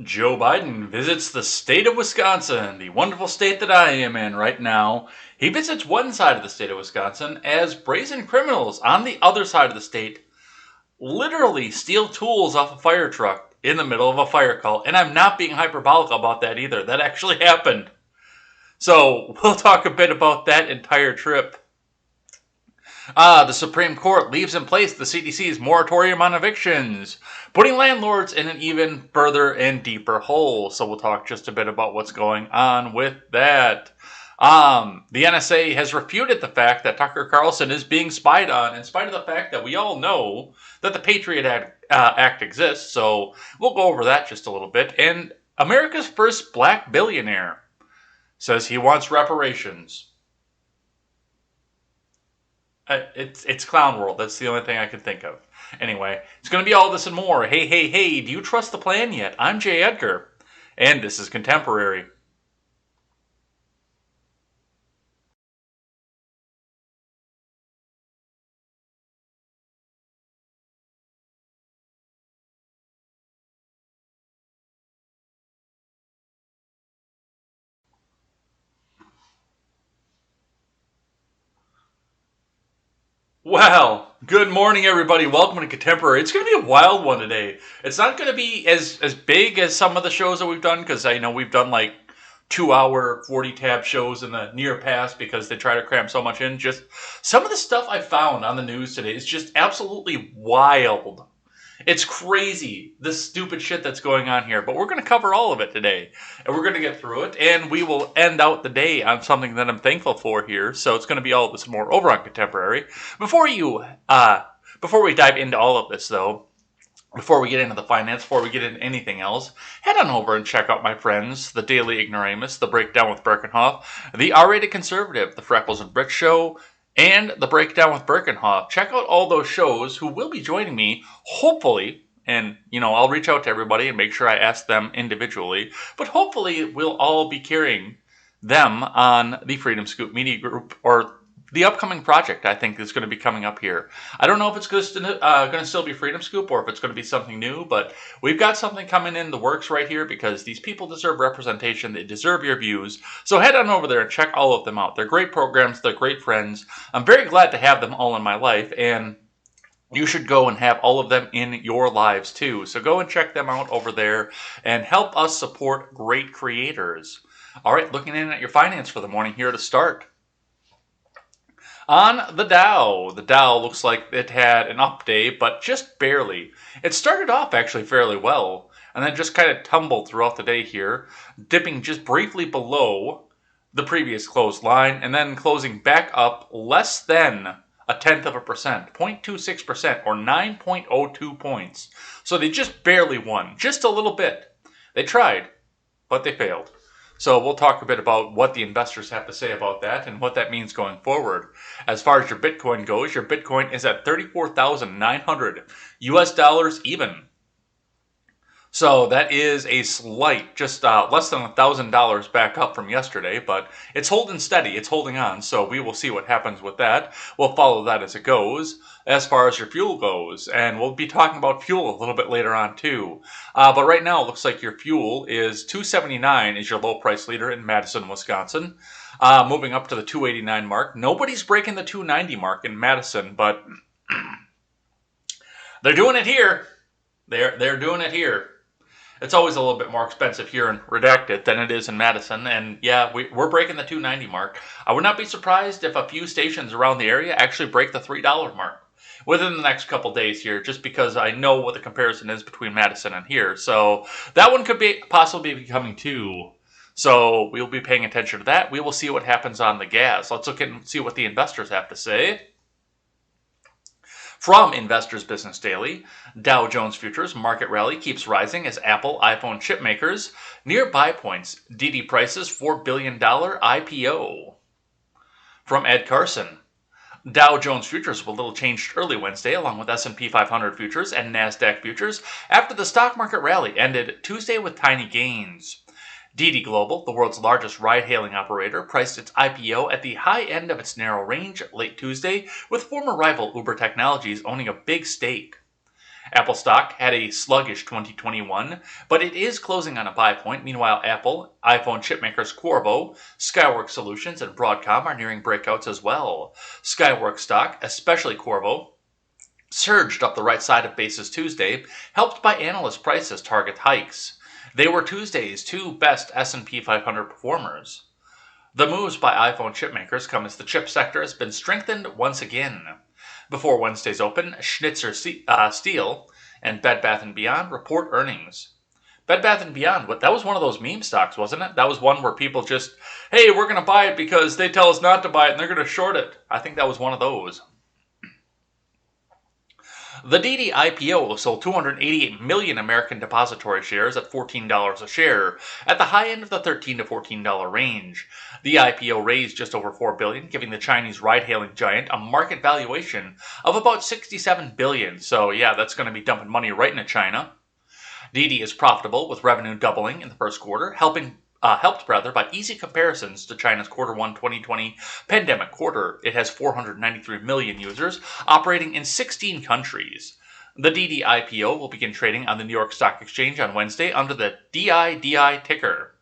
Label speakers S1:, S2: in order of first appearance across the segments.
S1: Joe Biden visits the state of Wisconsin, the wonderful state that I am in right now. He visits one side of the state of Wisconsin as brazen criminals on the other side of the state literally steal tools off a fire truck in the middle of a fire call. And I'm not being hyperbolic about that either. That actually happened. So we'll talk a bit about that entire trip. The Supreme Court leaves in place the CDC's moratorium on evictions, putting landlords in an even further and deeper hole. So we'll talk just a bit about what's going on with that. The NSA has refuted the fact that Tucker Carlson is being spied on, in spite of the fact that we all know that the Patriot Act exists. So we'll go over that just a little bit. And America's first black billionaire says he wants reparations. It's Clown World. That's the only thing I can think of. Anyway, it's going to be all this and more. Hey, do you trust the plan yet? I'm Jay Edgar, and this is Contemporary. Well, good morning, everybody. Welcome to Contemporary. It's going to be a wild one today. It's not going to be as big as some of the shows that we've done, because I know we've done like 2-hour, 40-tab shows in the near past because they try to cram so much in. Just some of the stuff I found on the news today is just absolutely wild. It's crazy, the stupid shit that's going on here. But we're going to cover all of it today. And we're going to get through it. And we will end out the day on something that I'm thankful for here. So it's going to be all this more over on Contemporary. Before we dive into all of this, though, before we get into the finance, before we get into anything else, head on over and check out my friends, the Daily Ignoramus, the Breakdown with Birkenhoff, the R-Rated Conservative, the Freckles and Brick Show, and the Breakdown with Birkenhoff. Check out all those shows who will be joining me, hopefully, and, I'll reach out to everybody and make sure I ask them individually, but hopefully we'll all be carrying them on the Freedom Scoop Media Group, or the upcoming project I think is going to be coming up here. I don't know if it's going to still be Freedom Scoop or if it's going to be something new, but we've got something coming in the works right here because these people deserve representation. They deserve your views. So head on over there and check all of them out. They're great programs. They're great friends. I'm very glad to have them all in my life, and you should go and have all of them in your lives too. So go and check them out over there and help us support great creators. All right, looking in at your finance for the morning here to start. On the Dow looks like it had an up day, but just barely. It started off actually fairly well, and then just kind of tumbled throughout the day here, dipping just briefly below the previous closed line, and then closing back up less than 0.1%, 0.26%, or 9.02 points. So they just barely won, just a little bit. They tried, but they failed. So we'll talk a bit about what the investors have to say about that and what that means going forward. As far as your Bitcoin goes, your Bitcoin is at 34,900 US dollars even. So that is a slight, just less than $1,000 back up from yesterday, but it's holding steady, it's holding on, so we will see what happens with that. We'll follow that as it goes. As far as your fuel goes, and we'll be talking about fuel a little bit later on too. But right now, it looks like your fuel is $2.79 is your low price leader in Madison, Wisconsin. Moving up to the $2.89 mark. Nobody's breaking the $2.90 mark in Madison, but they're doing it here. They're doing it here. It's always a little bit more expensive here in Redacted than it is in Madison. And yeah, we're breaking the 290 mark. I would not be surprised if a few stations around the area actually break the $3 mark within the next couple days here, just because I know what the comparison is between Madison and here. So that one could be possibly be coming too. So we'll be paying attention to that. We will see what happens on the gas. Let's look and see what the investors have to say. From Investors Business Daily, Dow Jones Futures market rally keeps rising as Apple iPhone chip makers near buy points. DD prices $4 billion IPO. From Ed Carson, Dow Jones Futures were little changed early Wednesday, along with S&P 500 futures and NASDAQ futures, after the stock market rally ended Tuesday with tiny gains. DD Global, the world's largest ride-hailing operator, priced its IPO at the high end of its narrow range late Tuesday, with former rival Uber Technologies owning a big stake. Apple stock had a sluggish 2021, but it is closing on a buy point. Meanwhile, Apple, iPhone chipmakers Qorvo, Skyworks Solutions, and Broadcom are nearing breakouts as well. Skyworks stock, especially Qorvo, surged up the right side of bases Tuesday, helped by analyst prices target hikes. They were Tuesday's two best S&P 500 performers. The moves by iPhone chipmakers come as the chip sector has been strengthened once again. Before Wednesday's open, Schnitzer Steel and Bed Bath & Beyond report earnings. Bed Bath & Beyond, that was one of those meme stocks, wasn't it? That was one where people just, hey, we're going to buy it because they tell us not to buy it and they're going to short it. I think that was one of those. The DD IPO sold 288 million American depository shares at $14 a share, at the high end of the $13 to $14 range. The IPO raised just over $4 billion, giving the Chinese ride-hailing giant a market valuation of about $67 billion. So yeah, that's going to be dumping money right into China. DD is profitable, with revenue doubling in the first quarter, helped by easy comparisons to China's Q1 2020 pandemic quarter. It has 493 million users operating in 16 countries. The DD IPO will begin trading on the New York Stock Exchange on Wednesday under the DIDI ticker.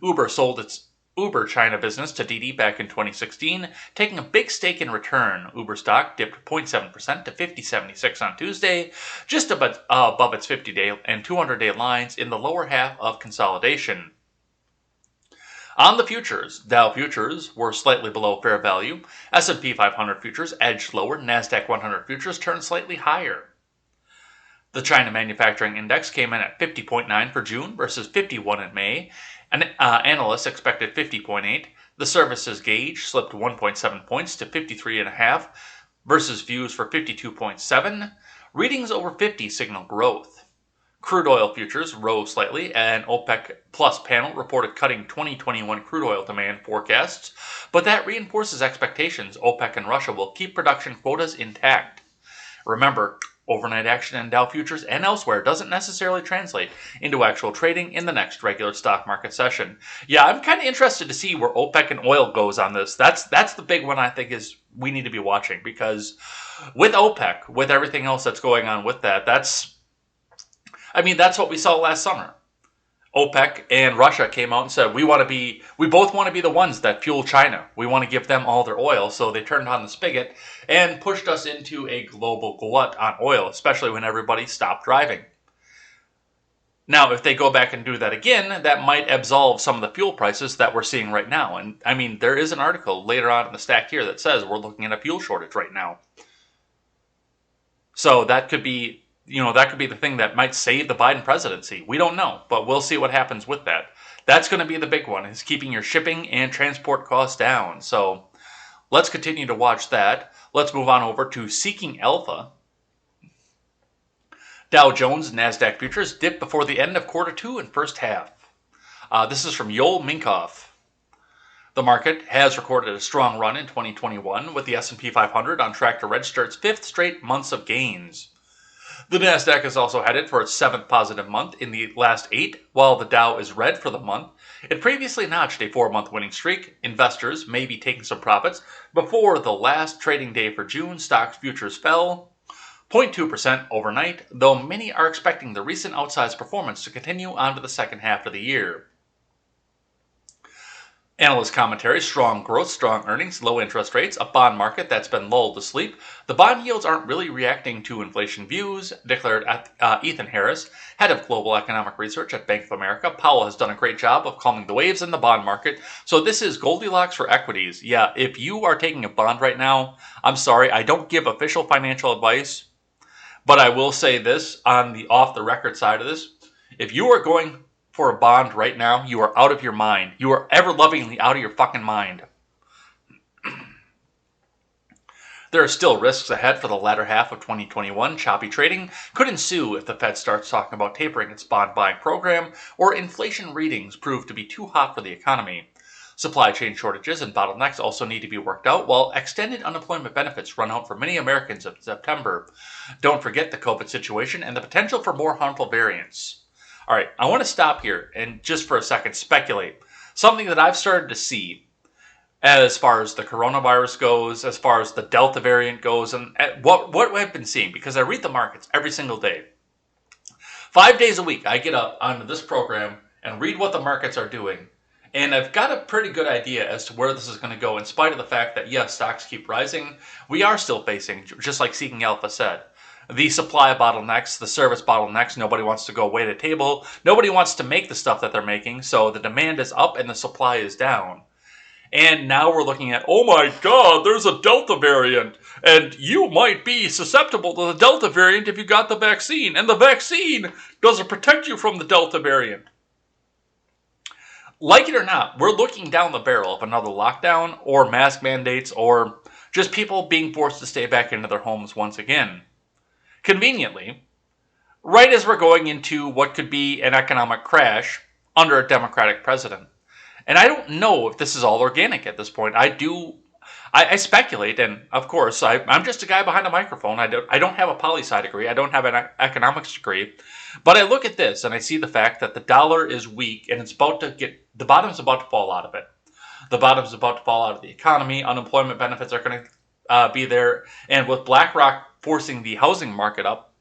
S1: Uber sold its Uber China business to DD back in 2016, taking a big stake in return. Uber stock dipped 0.7% to 50.76 on Tuesday, just above its 50-day and 200-day lines in the lower half of consolidation. On the futures, Dow futures were slightly below fair value. S&P 500 futures edged lower. NASDAQ 100 futures turned slightly higher. The China Manufacturing Index came in at 50.9 for June versus 51 in May. Analysts expected 50.8. The services gauge slipped 1.7 points to 53.5 versus views for 52.7. Readings over 50 signal growth. Crude oil futures rose slightly. An OPEC Plus panel reported cutting 2021 crude oil demand forecasts, but that reinforces expectations OPEC and Russia will keep production quotas intact. Remember, overnight action in Dow futures and elsewhere doesn't necessarily translate into actual trading in the next regular stock market session. Yeah, I'm kind of interested to see where OPEC and oil goes on this. That's the big one I think is we need to be watching, because with OPEC, with everything else that's going on with that, that's what we saw last summer. OPEC and Russia came out and said, we both want to be the ones that fuel China. We want to give them all their oil. So they turned on the spigot and pushed us into a global glut on oil, especially when everybody stopped driving. Now, if they go back and do that again, that might absolve some of the fuel prices that we're seeing right now. And there is an article later on in the stack here that says we're looking at a fuel shortage right now. So that could be the thing that might save the Biden presidency. We don't know, but we'll see what happens with that. That's going to be the big one, is keeping your shipping and transport costs down. So let's continue to watch that. Let's move on over to Seeking Alpha. Dow Jones and NASDAQ futures dipped before the end of quarter two and first half. This is from Yoel Minkoff. The market has recorded a strong run in 2021, with the S&P 500 on track to register its fifth straight months of gains. The NASDAQ is also headed for its seventh positive month in the last 8, while the Dow is red for the month. It previously notched a 4-month winning streak. Investors may be taking some profits. Before the last trading day for June, stocks futures fell 0.2% overnight, though many are expecting the recent outsized performance to continue on to the second half of the year. Analyst commentary, strong growth, strong earnings, low interest rates, a bond market that's been lulled to sleep. The bond yields aren't really reacting to inflation views, declared Ethan Harris, head of global economic research at Bank of America. Powell has done a great job of calming the waves in the bond market. So this is Goldilocks for equities. Yeah, if you are taking a bond right now, I'm sorry, I don't give official financial advice, but I will say this on the off the record side of this. If you are going for a bond right now, you are out of your mind. You are ever lovingly out of your fucking mind. There are still risks ahead for the latter half of 2021. Choppy trading could ensue if the Fed starts talking about tapering its bond buying program or inflation readings prove to be too hot for the economy. Supply chain shortages and bottlenecks also need to be worked out, while extended unemployment benefits run out for many Americans in September. Don't forget the COVID situation and the potential for more harmful variants. All right, I want to stop here and just for a second speculate. Something that I've started to see as far as the coronavirus goes, as far as the Delta variant goes, and what I've been seeing, because I read the markets every single day. 5 days a week, I get up onto this program and read what the markets are doing. And I've got a pretty good idea as to where this is going to go, in spite of the fact that, yes, stocks keep rising. We are still facing, just like Seeking Alpha said, the supply bottlenecks, the service bottlenecks. Nobody wants to go wait at a table. Nobody wants to make the stuff that they're making. So the demand is up and the supply is down. And now we're looking at, oh my God, there's a Delta variant. And you might be susceptible to the Delta variant if you got the vaccine. And the vaccine doesn't protect you from the Delta variant. Like it or not, we're looking down the barrel of another lockdown or mask mandates or just people being forced to stay back into their homes once again. Conveniently, right as we're going into what could be an economic crash under a Democratic president. And I don't know if this is all organic at this point. I speculate, and of course, I'm just a guy behind a microphone. I don't have a poli-sci degree. I don't have an economics degree. But I look at this, and I see the fact that the dollar is weak, and the bottom's about to fall out of it. The bottom's about to fall out of the economy. Unemployment benefits are going to be there. And with BlackRock forcing the housing market up,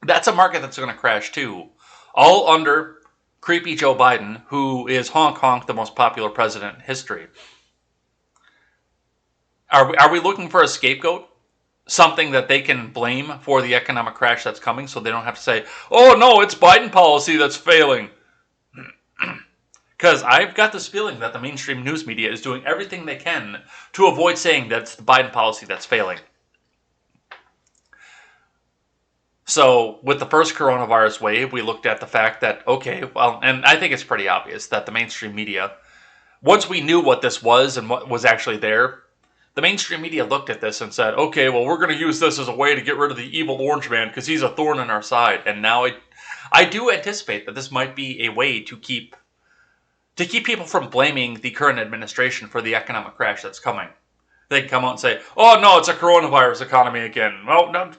S1: that's a market that's going to crash too. All under creepy Joe Biden, who is honk honk the most popular president in history. Are we looking for a scapegoat? Something that they can blame for the economic crash that's coming, so they don't have to say, oh no, it's Biden policy that's failing. Because I've got this feeling that the mainstream news media is doing everything they can to avoid saying that it's the Biden policy that's failing. So with the first coronavirus wave, we looked at the fact that, okay, well, and I think it's pretty obvious that the mainstream media, once we knew what this was and what was actually there, the mainstream media looked at this and said, okay, well, we're going to use this as a way to get rid of the evil orange man because he's a thorn in our side. And now I do anticipate that this might be a way to keep people from blaming the current administration for the economic crash that's coming. They can come out and say, oh, no, it's a coronavirus economy again. Well, no,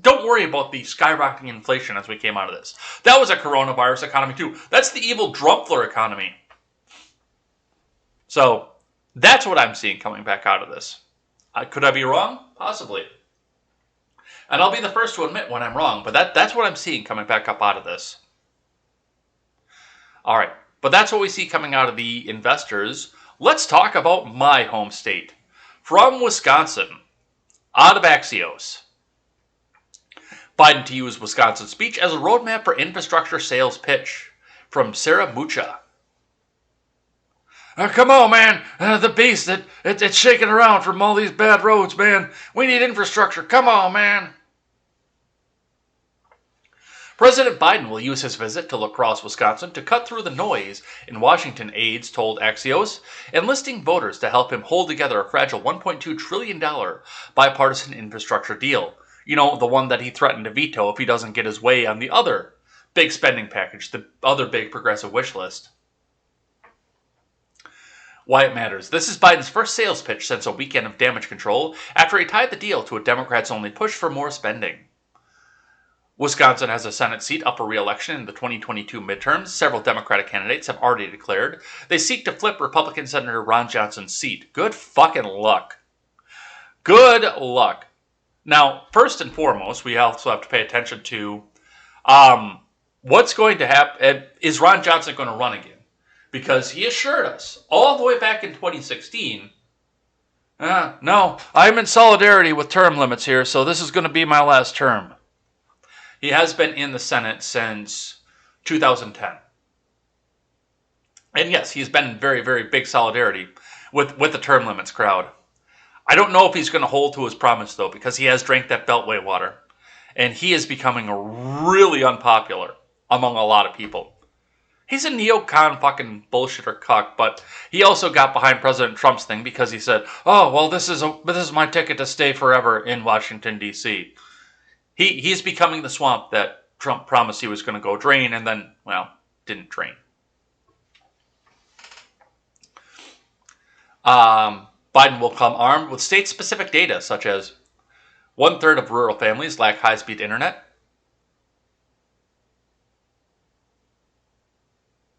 S1: don't worry about the skyrocketing inflation as we came out of this. That was a coronavirus economy too. That's the evil Drumpler economy. So that's what I'm seeing coming back out of this. Could I be wrong? Possibly. And I'll be the first to admit when I'm wrong, but that's what I'm seeing coming back up out of this. All right, but that's what we see coming out of the investors. Let's talk about my home state. From Wisconsin, out of Axios. Biden to use Wisconsin speech as a roadmap for infrastructure sales pitch. From Sarah Mucha. Come on, man. The beast, it's shaking around from all these bad roads, man. We need infrastructure. Come on, man. President Biden will use his visit to La Crosse, Wisconsin to cut through the noise in Washington, aides told Axios, enlisting voters to help him hold together a fragile $1.2 trillion bipartisan infrastructure deal. You know, the one that he threatened to veto if he doesn't get his way on the other big spending package, the other big progressive wish list. Why it matters. This is Biden's first sales pitch since a weekend of damage control after he tied the deal to a Democrats-only push for more spending. Wisconsin has a Senate seat up for re-election in the 2022 midterms. Several Democratic candidates have already declared they seek to flip Republican Senator Ron Johnson's seat. Good fucking luck. Good luck. Now, first and foremost, we also have to pay attention to what's going to happen. Is Ron Johnson going to run again? because he assured us all the way back in 2016, no, I'm in solidarity with term limits here, so this is going to be my last term. He has been in the Senate since 2010. And yes, he's been in very, very big solidarity with the term limits crowd. I don't know if he's going to hold to his promise, though, because he has drank that Beltway water. And he is becoming really unpopular among a lot of people. He's a neocon fucking bullshitter cuck, but he also got behind President Trump's thing because he said, "Oh, well, this is my ticket to stay forever in Washington, D.C." He's becoming the swamp that Trump promised he was going to go drain and then, well, didn't drain. Biden will come armed with state-specific data, such as 1/3 of rural families lack high-speed internet.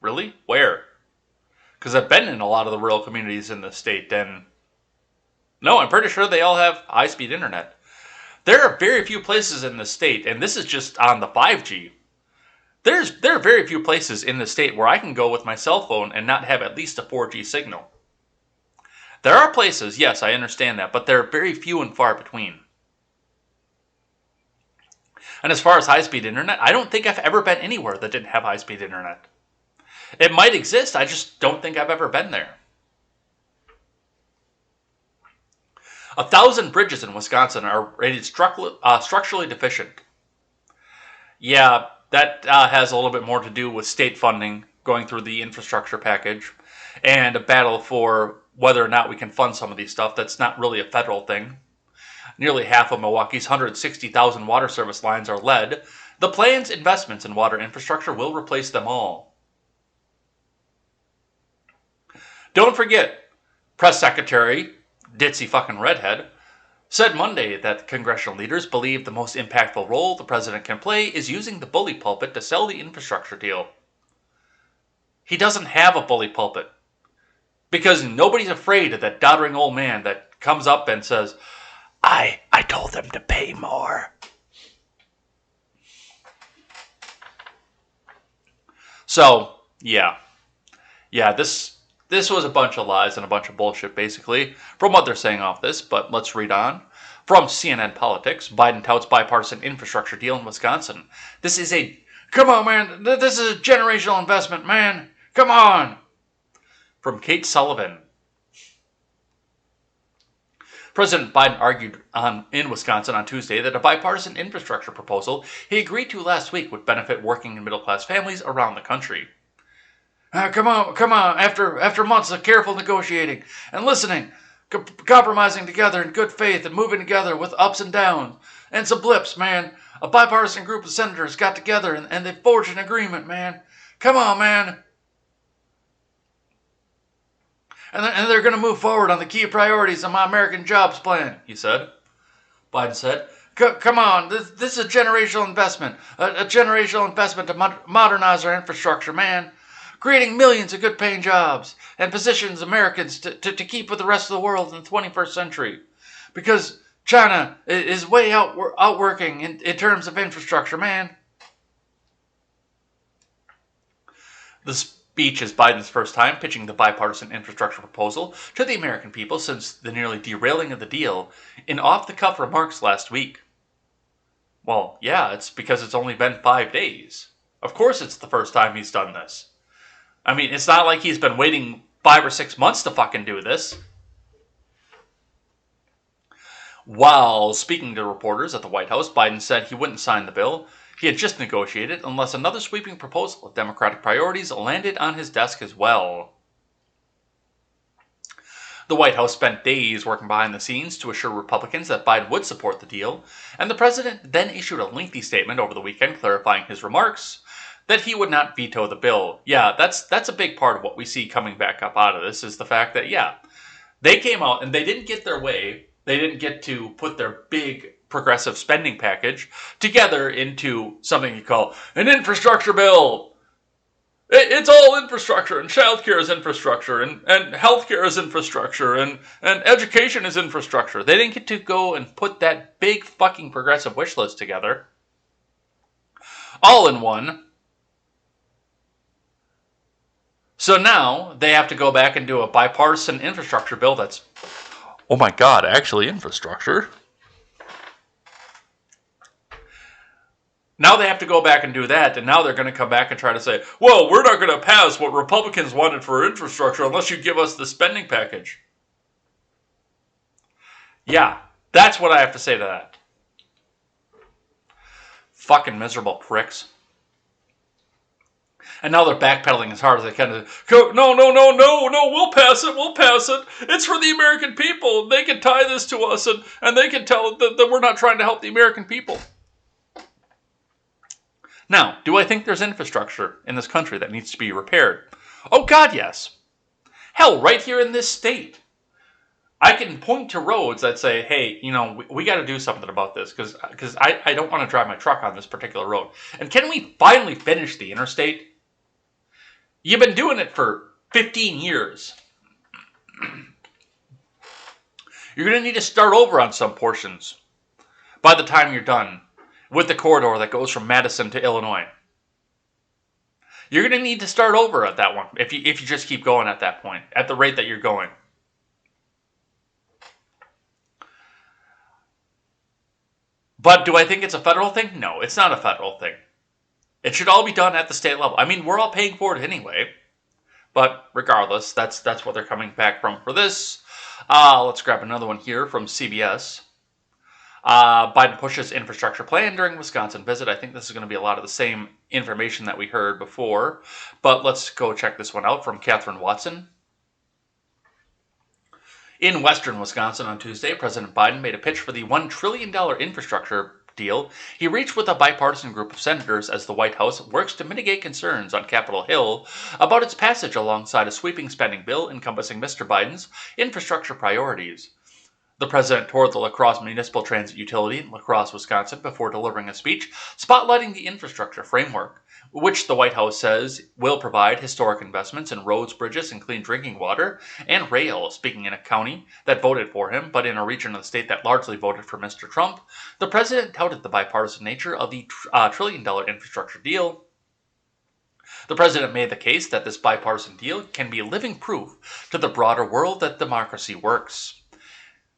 S1: Really? Where? Because I've been in a lot of the rural communities in the state, and no, I'm pretty sure they all have high-speed internet. There are very few places in the state, and this is just on the 5G. There are very few places in the state where I can go with my cell phone and not have at least a 4G signal. There are places, yes, I understand that, but they're very few and far between. And as far as high-speed internet, I don't think I've ever been anywhere that didn't have high-speed internet. It might exist, I just don't think I've ever been there. 1,000 bridges in Wisconsin are rated structurally deficient. Yeah, that has a little bit more to do with state funding going through the infrastructure package and a battle for whether or not we can fund some of these stuff. That's not really a federal thing. Nearly half of Milwaukee's 160,000 water service lines are lead. The plan's investments in water infrastructure will replace them all. Don't forget, Press Secretary, ditzy fucking redhead, said Monday that congressional leaders believe the most impactful role the president can play is using the bully pulpit to sell the infrastructure deal. He doesn't have a bully pulpit. Because nobody's afraid of that doddering old man that comes up and says, I told them to pay more. So, yeah. Yeah, this was a bunch of lies and a bunch of bullshit, basically, from what they're saying off this, but let's read on. From CNN Politics, Biden touts bipartisan infrastructure deal in Wisconsin. Come on, man, this is a generational investment, man. Come on. From Kate Sullivan. President Biden argued in Wisconsin on Tuesday that a bipartisan infrastructure proposal he agreed to last week would benefit working and middle-class families around the country. Come on, after months of careful negotiating and listening, compromising together in good faith and moving together with ups and downs and some blips, man, a bipartisan group of senators got together and they forged an agreement, man. Come on, man. And they're going to move forward on the key priorities of my American jobs plan, he said. Biden said, come on, this is a generational investment. A generational investment to modernize our infrastructure, man. Creating millions of good-paying jobs and positions Americans to keep with the rest of the world in the 21st century. Because China is way outworking in terms of infrastructure, man. The speech is Biden's first time pitching the bipartisan infrastructure proposal to the American people since the nearly derailing of the deal in off-the-cuff remarks last week. Well, yeah, it's because it's only been 5 days. Of course it's the first time he's done this. I mean, it's not like he's been waiting 5 or 6 months to fucking do this. While speaking to reporters at the White House, Biden said he wouldn't sign the bill. He had just negotiated unless another sweeping proposal of Democratic priorities landed on his desk as well. The White House spent days working behind the scenes to assure Republicans that Biden would support the deal, and the president then issued a lengthy statement over the weekend clarifying his remarks that he would not veto the bill. Yeah, that's a big part of what we see coming back up out of this is the fact that, yeah, they came out and they didn't get their way. They didn't get to put their big progressive spending package together into something you call an infrastructure bill. It's all infrastructure, and childcare is infrastructure, and healthcare is infrastructure, and education is infrastructure. They didn't get to go and put that big fucking progressive wish list together all in one. So now they have to go back and do a bipartisan infrastructure bill that's, oh my God, actually infrastructure. Now they have to go back and do that, and now they're going to come back and try to say, well, we're not going to pass what Republicans wanted for infrastructure unless you give us the spending package. Yeah, that's what I have to say to that. Fucking miserable pricks. And now they're backpedaling as hard as they can to go, no, we'll pass it. It's for the American people. They can tie this to us, and they can tell that we're not trying to help the American people. Now, do I think there's infrastructure in this country that needs to be repaired? Oh, God, yes. Hell, right here in this state. I can point to roads that say, hey, we got to do something about this because I don't want to drive my truck on this particular road. And can we finally finish the interstate? You've been doing it for 15 years. You're going to need to start over on some portions by the time you're done with the corridor that goes from Madison to Illinois. You're going to need to start over at that one if you just keep going at that point, at the rate that you're going. But do I think it's a federal thing? No, it's not a federal thing. It should all be done at the state level. I mean, we're all paying for it anyway. But regardless, that's what they're coming back from for this. Let's grab another one here from CBS. Biden pushes infrastructure plan during Wisconsin visit. I think this is going to be a lot of the same information that we heard before. But let's go check this one out from Catherine Watson. In western Wisconsin on Tuesday, President Biden made a pitch for the $1 trillion infrastructure deal he reached with a bipartisan group of senators as the White House works to mitigate concerns on Capitol Hill about its passage alongside a sweeping spending bill encompassing Mr. Biden's infrastructure priorities. The president toured the La Crosse Municipal Transit Utility in La Crosse, Wisconsin, before delivering a speech spotlighting the infrastructure framework, which the White House says will provide historic investments in roads, bridges, and clean drinking water, and rail. Speaking in a county that voted for him, but in a region of the state that largely voted for Mr. Trump, the president touted the bipartisan nature of the trillion-dollar infrastructure deal. The president made the case that this bipartisan deal can be living proof to the broader world that democracy works.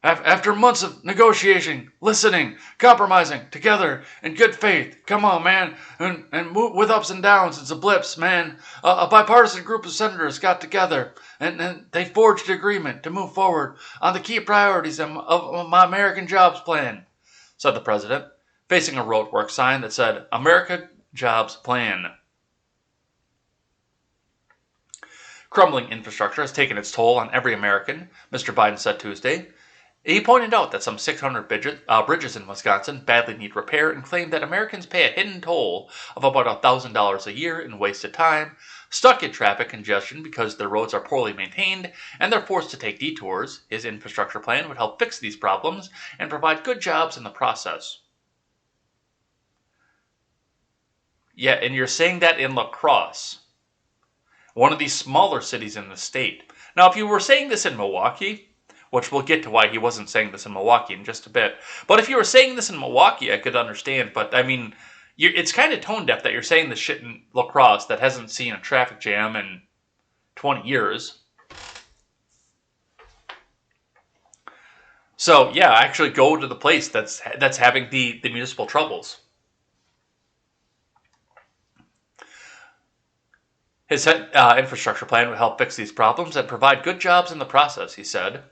S1: After months of negotiating, listening, compromising together in good faith, come on, man, and move with ups and downs and some blips, man, a bipartisan group of senators got together and they forged an agreement to move forward on the key priorities of my American Jobs Plan, said the president, facing a roadwork sign that said, America Jobs Plan. Crumbling infrastructure has taken its toll on every American, Mr. Biden said Tuesday. He pointed out that some 600 bridges in Wisconsin badly need repair and claimed that Americans pay a hidden toll of about $1,000 a year in wasted time, stuck in traffic congestion because their roads are poorly maintained, and they're forced to take detours. His infrastructure plan would help fix these problems and provide good jobs in the process. Yeah, and you're saying that in La Crosse, one of these smaller cities in the state. Now, if you were saying this in Milwaukee, which we'll get to why he wasn't saying this in Milwaukee in just a bit. But if you were saying this in Milwaukee, I could understand. But, I mean, it's kind of tone deaf that you're saying this shit in La Crosse that hasn't seen a traffic jam in 20 years. So, yeah, actually go to the place that's having the municipal troubles. His infrastructure plan would help fix these problems and provide good jobs in the process, he said.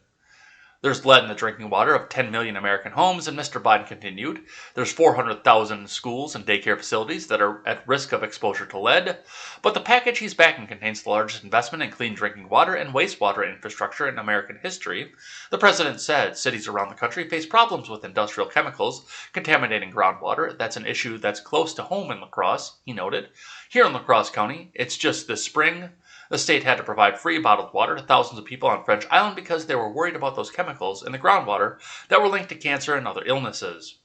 S1: There's lead in the drinking water of 10 million American homes, and Mr. Biden continued. There's 400,000 schools and daycare facilities that are at risk of exposure to lead. But the package he's backing contains the largest investment in clean drinking water and wastewater infrastructure in American history. The president said cities around the country face problems with industrial chemicals contaminating groundwater. That's an issue that's close to home in La Crosse, he noted. Here in La Crosse County, it's just this spring. The state had to provide free bottled water to thousands of people on French Island because they were worried about those chemicals in the groundwater that were linked to cancer and other illnesses.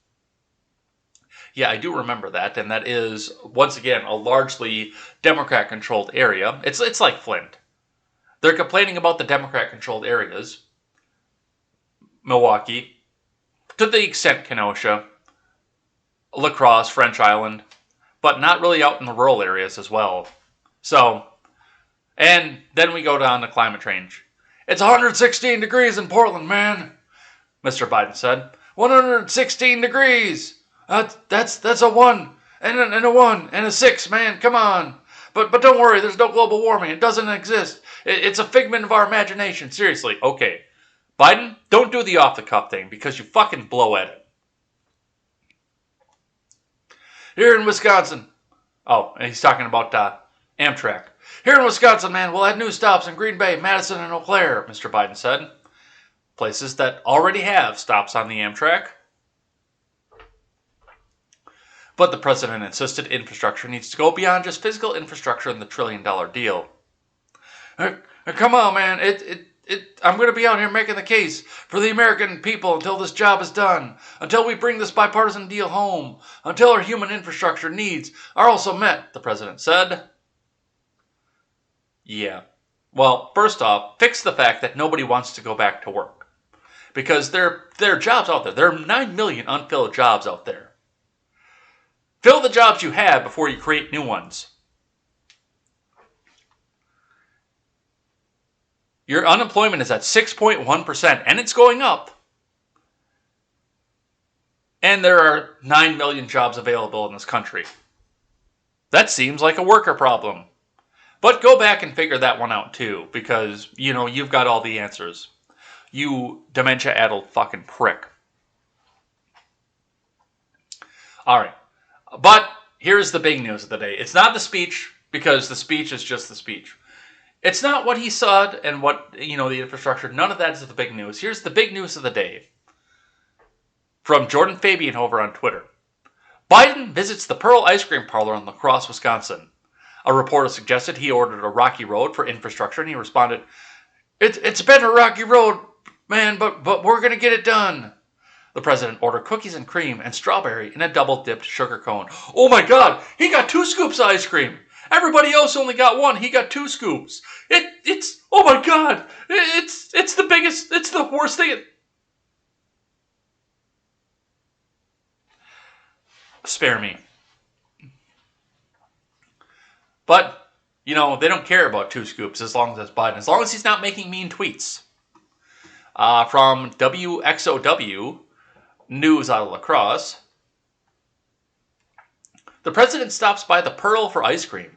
S1: Yeah, I do remember that, and that is, once again, a largely Democrat-controlled area. It's like Flint. They're complaining about the Democrat-controlled areas, Milwaukee, to the extent Kenosha, La Crosse, French Island, but not really out in the rural areas as well. So, And then we go down to climate change. It's 116 degrees in Portland, man, Mr. Biden said. 116 degrees. That's a 1 and a 1 and a 6, man. Come on. But don't worry, there's no global warming. It doesn't exist. It's a figment of our imagination. Seriously, okay. Biden, don't do the off-the-cuff thing because you fucking blow at it. Here in Wisconsin. Oh, and he's talking about Amtrak. Here in Wisconsin, man, we'll add new stops in Green Bay, Madison, and Eau Claire, Mr. Biden said. Places that already have stops on the Amtrak. But the president insisted infrastructure needs to go beyond just physical infrastructure in the trillion-dollar deal. Come on, man. I'm going to be out here making the case for the American people until this job is done, until we bring this bipartisan deal home, until our human infrastructure needs are also met, the president said. Yeah. Well, first off, fix the fact that nobody wants to go back to work. Because there are jobs out there. There are 9 million unfilled jobs out there. Fill the jobs you have before you create new ones. Your unemployment is at 6.1%, and it's going up. And there are 9 million jobs available in this country. That seems like a worker problem. But go back and figure that one out too, because, you've got all the answers. You dementia-addled fucking prick. Alright. But here's the big news of the day. It's not the speech, because the speech is just the speech. It's not what he said and what, the infrastructure. None of that is the big news. Here's the big news of the day. From Jordan Fabian over on Twitter. Biden visits the Pearl Ice Cream Parlor in La Crosse, Wisconsin. A reporter suggested he ordered a rocky road for infrastructure, and he responded, It's been a rocky road, man, but we're going to get it done. The president ordered cookies and cream and strawberry in a double-dipped sugar cone. Oh my God, he got 2 scoops of ice cream. Everybody else only got 1. He got 2 scoops. It's oh my God, it's the biggest, it's the worst thing. Spare me. But, they don't care about 2 scoops as long as it's Biden. As long as he's not making mean tweets. From WXOW News out of La Crosse. The president stops by the Pearl for ice cream.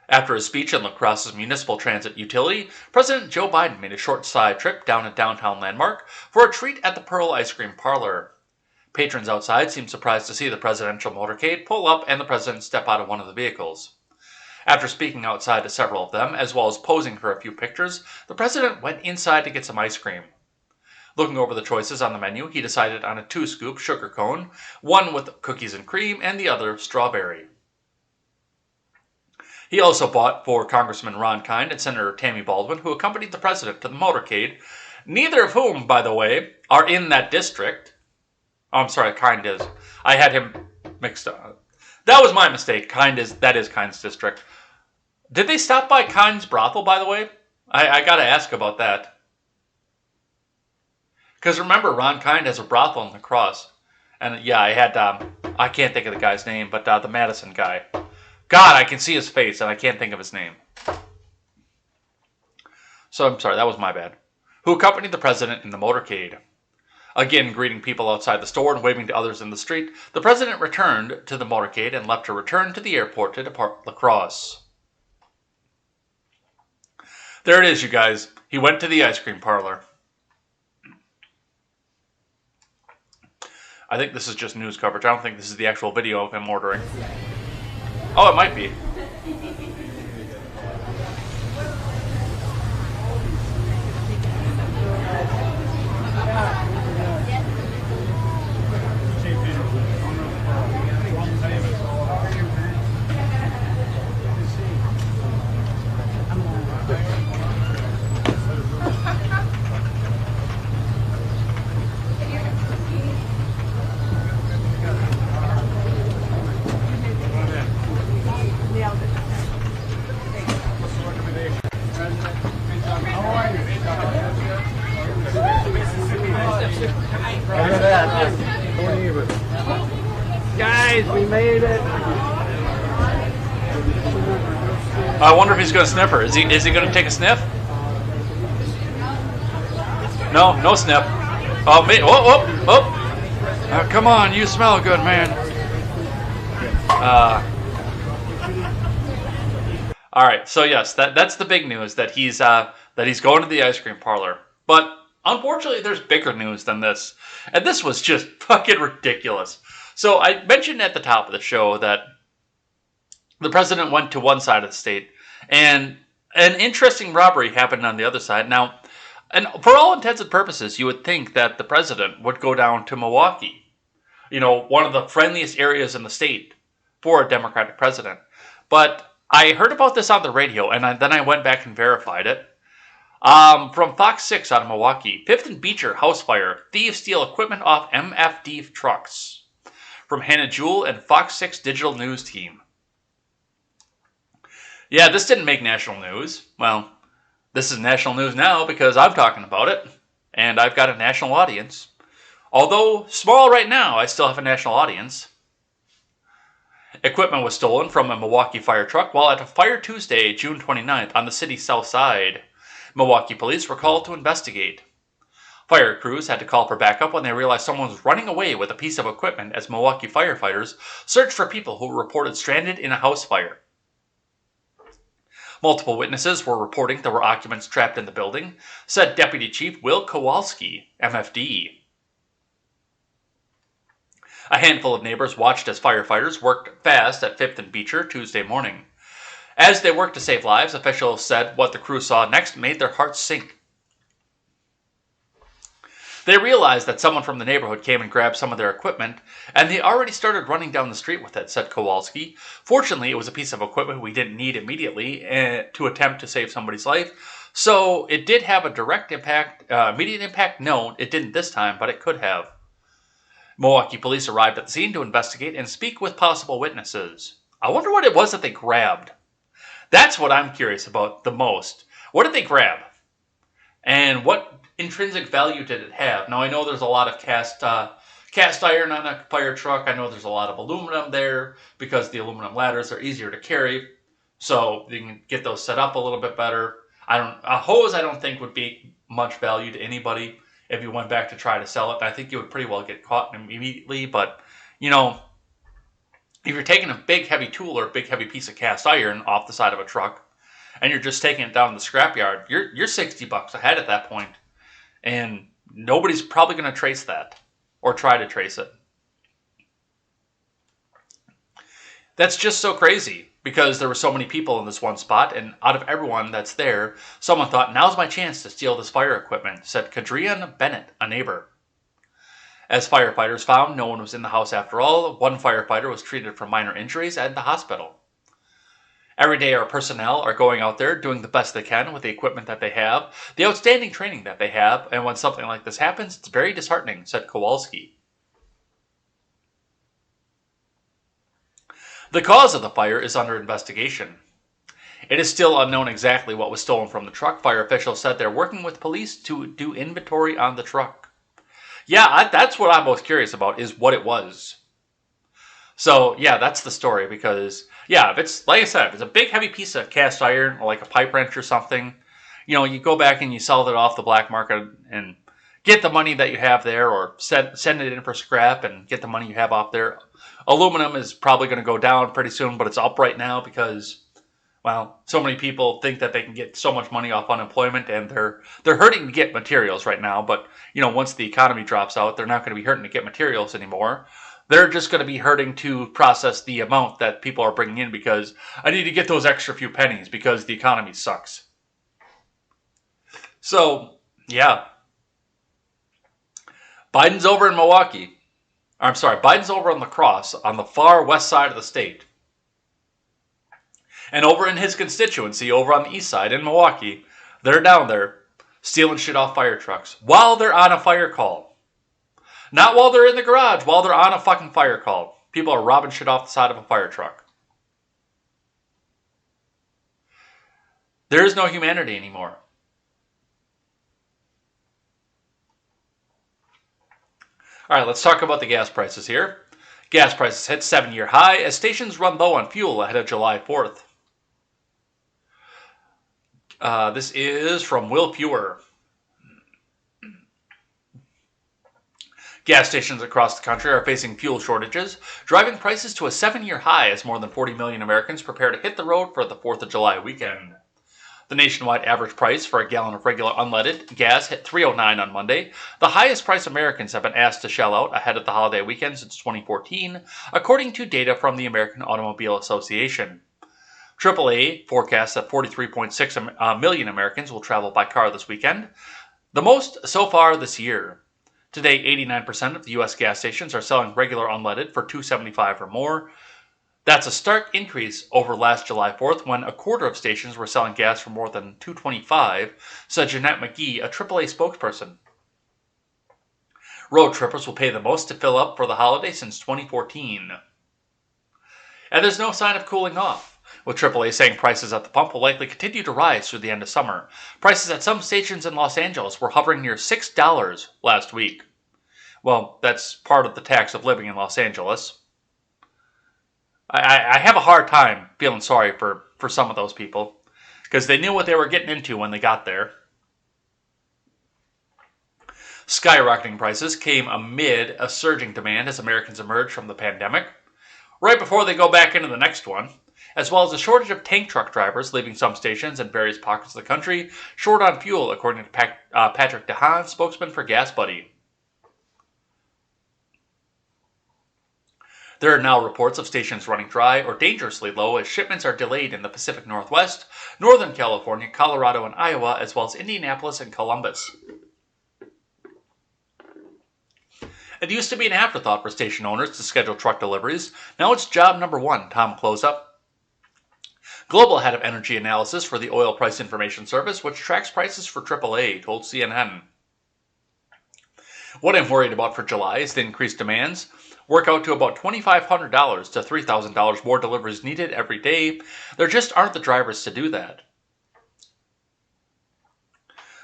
S1: After his speech in La Crosse's municipal transit utility, President Joe Biden made a short side trip down a downtown landmark for a treat at the Pearl Ice Cream Parlor. Patrons outside seemed surprised to see the presidential motorcade pull up and the president step out of one of the vehicles. After speaking outside to several of them, as well as posing for a few pictures, the president went inside to get some ice cream. Looking over the choices on the menu, he decided on a 2-scoop sugar cone, one with cookies and cream and the other strawberry. He also bought for Congressman Ron Kind and Senator Tammy Baldwin, who accompanied the president to the motorcade, neither of whom, by the way, are in that district. Oh, I'm sorry, Kind is. I had him mixed up. That was my mistake. That is Kind's district. Did they stop by Kind's brothel, by the way? I gotta ask about that. Because remember, Ron Kind has a brothel in La Crosse. And yeah, I had, I can't think of the guy's name, but the Madison guy. God, I can see his face, and I can't think of his name. So I'm sorry, that was my bad. Who accompanied the president in the motorcade. Again, greeting people outside the store and waving to others in the street, the president returned to the motorcade and left to return to the airport to depart La Crosse. There it is, you guys. He went to the ice cream parlor. I think this is just news coverage. I don't think this is the actual video of him ordering. Oh, it might be.
S2: Guys, we made it.
S1: I wonder if he's going to sniff her. Is he going to take a sniff? No, no sniff. Oh, me. Oh, come on, you smell good, man. All right, so yes, that's the big news, that he's going to the ice cream parlor. But unfortunately, there's bigger news than this, and this was just fucking ridiculous. So I mentioned at the top of the show that the president went to one side of the state, and an interesting robbery happened on the other side. Now, and for all intents and purposes, you would think that the president would go down to Milwaukee, one of the friendliest areas in the state for a Democratic president. But I heard about this on the radio, and then I went back and verified it. From Fox 6 out of Milwaukee, 5th and Beecher house fire. Thieves steal equipment off MFD trucks. From Hannah Jewell and Fox 6 digital news team. Yeah, this didn't make national news. Well, this is national news now because I'm talking about it, and I've got a national audience. Although small right now, I still have a national audience. Equipment was stolen from a Milwaukee fire truck while at a fire Tuesday, June 29th, on the city's south side. Milwaukee police were called to investigate. Fire crews had to call for backup when they realized someone was running away with a piece of equipment as Milwaukee firefighters searched for people who were reported stranded in a house fire. Multiple witnesses were reporting there were occupants trapped in the building, said Deputy Chief Will Kowalski, MFD. A handful of neighbors watched as firefighters worked fast at 5th and Beecher Tuesday morning. As they worked to save lives, officials said what the crew saw next made their hearts sink. They realized that someone from the neighborhood came and grabbed some of their equipment, and they already started running down the street with it, said Kowalski. Fortunately, it was a piece of equipment we didn't need immediately to attempt to save somebody's life, so it did have a direct impact, immediate impact. No, it didn't this time, but it could have. Milwaukee police arrived at the scene to investigate and speak with possible witnesses. I wonder what it was that they grabbed. That's what I'm curious about the most. What did they grab? And what intrinsic value did it have? Now, I know there's a lot of cast iron on a fire truck. I know there's a lot of aluminum there because the aluminum ladders are easier to carry. So you can get those set up a little bit better. A hose I don't think would be much value to anybody if you went back to try to sell it. I think you would pretty well get caught immediately. But, if you're taking a big heavy tool or a big heavy piece of cast iron off the side of a truck and you're just taking it down to the scrapyard, you're $60 ahead at that point. And nobody's probably going to trace that or try to trace it. That's just so crazy because there were so many people in this one spot, and out of everyone that's there, someone thought, now's my chance to steal this fire equipment, said Kadrian Bennett, a neighbor. As firefighters found, no one was in the house after all. One firefighter was treated for minor injuries at the hospital. Every day our personnel are going out there doing the best they can with the equipment that they have, the outstanding training that they have, and when something like this happens, it's very disheartening, said Kowalski. The cause of the fire is under investigation. It is still unknown exactly what was stolen from the truck. Fire officials said they're working with police to do inventory on the truck. Yeah, that's what I'm most curious about, is what it was. So, yeah, that's the story because, yeah, if it's, like I said, if it's a big heavy piece of cast iron or like a pipe wrench or something, you go back and you sell it off the black market and get the money that you have there, or send it in for scrap and get the money you have off there. Aluminum is probably going to go down pretty soon, but it's up right now because, well, so many people think that they can get so much money off unemployment, and they're hurting to get materials right now. But, once the economy drops out, they're not going to be hurting to get materials anymore. They're just going to be hurting to process the amount that people are bringing in because I need to get those extra few pennies because the economy sucks. So, yeah. Biden's over in Milwaukee. Biden's over on La Crosse, on the far west side of the state. And over in his constituency, over on the east side in Milwaukee, they're down there stealing shit off fire trucks while they're on a fire call. Not while they're in the garage, while they're on a fucking fire call. People are robbing shit off the side of a fire truck. There is no humanity anymore. All right, let's talk about the gas prices here. Gas prices hit 7-year high as stations run low on fuel ahead of July 4th. This is from Will Fewer. Gas stations across the country are facing fuel shortages, driving prices to a 7-year high as more than 40 million Americans prepare to hit the road for the 4th of July weekend. The nationwide average price for a gallon of regular unleaded gas hit $3.09 on Monday, the highest price Americans have been asked to shell out ahead of the holiday weekend since 2014, according to data from the American Automobile Association. AAA forecasts that 43.6 million Americans will travel by car this weekend, the most so far this year. Today, 89% of the U.S. gas stations are selling regular unleaded for $2.75 or more. That's a stark increase over last July 4th when a quarter of stations were selling gas for more than $2.25, said Jeanette McGee, a AAA spokesperson. Road trippers will pay the most to fill up for the holiday since 2014. And there's no sign of cooling off, with AAA saying prices at the pump will likely continue to rise through the end of summer. Prices at some stations in Los Angeles were hovering near $6 last week. Well, that's part of the tax of living in Los Angeles. I have a hard time feeling sorry for some of those people, because they knew what they were getting into when they got there. Skyrocketing prices came amid a surging demand as Americans emerge from the pandemic, right before they go back into the next one, as well as a shortage of tank truck drivers leaving some stations in various pockets of the country short on fuel, according to Patrick DeHaan, spokesman for Gas Buddy. There are now reports of stations running dry or dangerously low as shipments are delayed in the Pacific Northwest, Northern California, Colorado, and Iowa, as well as Indianapolis and Columbus. It used to be an afterthought for station owners to schedule truck deliveries. Now it's job number one, Tom Closeup, global head of energy analysis for the Oil Price Information Service, which tracks prices for AAA, told CNN. What I'm worried about for July is the increased demands work out to about $2,500 to $3,000 more deliveries needed every day. There just aren't the drivers to do that.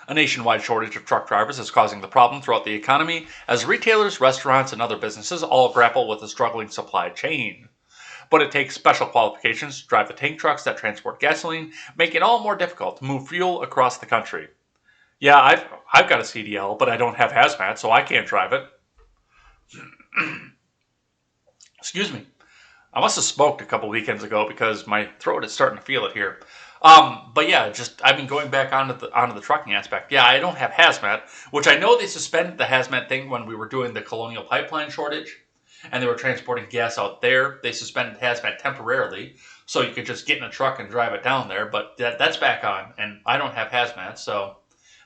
S1: A nationwide shortage of truck drivers is causing the problem throughout the economy as retailers, restaurants, and other businesses all grapple with a struggling supply chain. But it takes special qualifications to drive the tank trucks that transport gasoline, making it all more difficult to move fuel across the country. Yeah, I've got a CDL, but I don't have hazmat, so I can't drive it. Excuse me. I must have smoked a couple weekends ago because my throat is starting to feel it here. But yeah, I've been going back onto the trucking aspect. Yeah, I don't have hazmat, which I know they suspended the hazmat thing when we were doing the Colonial Pipeline shortage, and they were transporting gas out there. They suspended hazmat temporarily, so you could just get in a truck and drive it down there. But that's back on, and I don't have hazmat, so,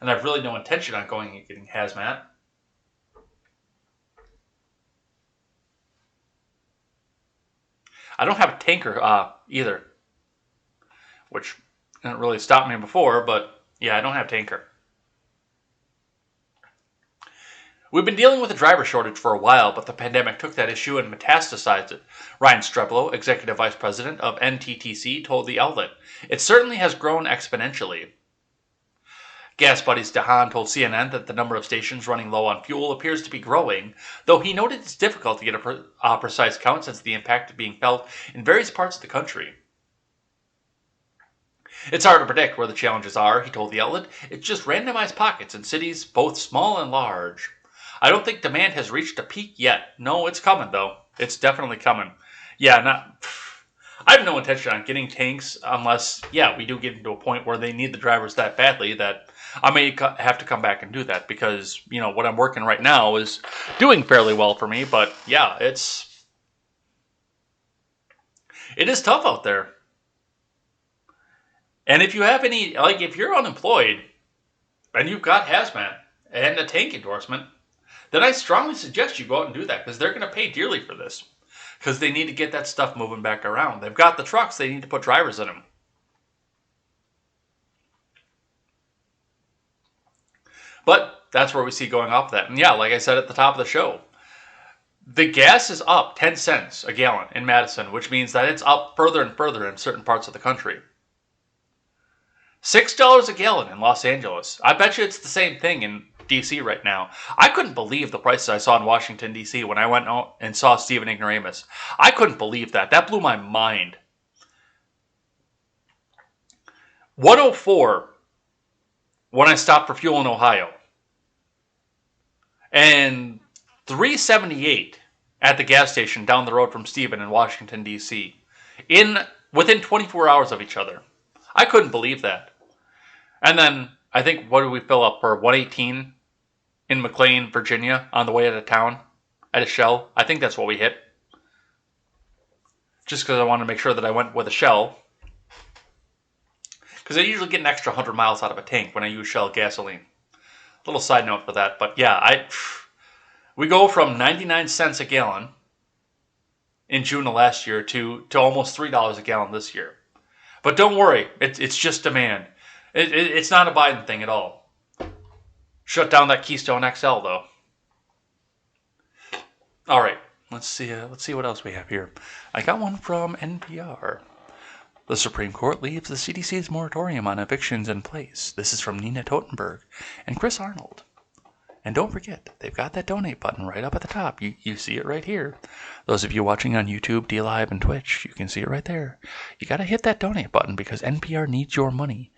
S1: and I've really no intention on going and getting hazmat. I don't have a tanker either, which didn't really stop me before, but yeah, I don't have tanker. We've been dealing with a driver shortage for a while, but the pandemic took that issue and metastasized it. Ryan Streblow, Executive Vice President of NTTC, told the outlet. It certainly has grown exponentially. Gas Buddy's DeHaan told CNN that the number of stations running low on fuel appears to be growing, though he noted it's difficult to get a precise count since the impact is being felt in various parts of the country. It's hard to predict where the challenges are, he told the outlet. It's just randomized pockets in cities, both small and large. I don't think demand has reached a peak yet. No, it's coming, though. It's definitely coming. Yeah, I have no intention on getting tanks unless, we do get into a point where they need the drivers that badly that I may have to come back and do that because, what I'm working right now is doing fairly well for me. But, yeah, it is tough out there. And if you have if you're unemployed and you've got hazmat and a tank endorsement, then I strongly suggest you go out and do that because they're going to pay dearly for this because they need to get that stuff moving back around. They've got the trucks. They need to put drivers in them. But that's where we see going off that. And yeah, like I said at the top of the show, the gas is up 10 cents a gallon in Madison, which means that it's up further and further in certain parts of the country. $6 a gallon in Los Angeles. I bet you it's the same thing in D.C. right now. I couldn't believe the prices I saw in Washington, D.C. when I went out and saw Stephen Ignoramus. I couldn't believe that. That blew my mind. 104 when I stopped for fuel in Ohio. And 378 at the gas station down the road from Stephen in Washington, D.C. Within 24 hours of each other. I couldn't believe that. And then, I think, what did we fill up for? 118 in McLean, Virginia, on the way out of town at a Shell. I think that's what we hit. Just because I wanted to make sure that I went with a Shell. Because I usually get an extra 100 miles out of a tank when I use Shell gasoline. Little side note for that. But yeah, we go from 99 cents a gallon in June of last year to almost $3 a gallon this year. But don't worry, it's just demand. It's not a Biden thing at all. Shut down that Keystone XL though. All right, let's see what else we have here. I got one from NPR. The Supreme Court leaves the CDC's moratorium on evictions in place. This is from Nina Totenberg and Chris Arnold. And don't forget, they've got that donate button right up at the top. You see it right here. Those of you watching on YouTube, DLive, and Twitch, you can see it right there. You got to hit that donate button because NPR needs your money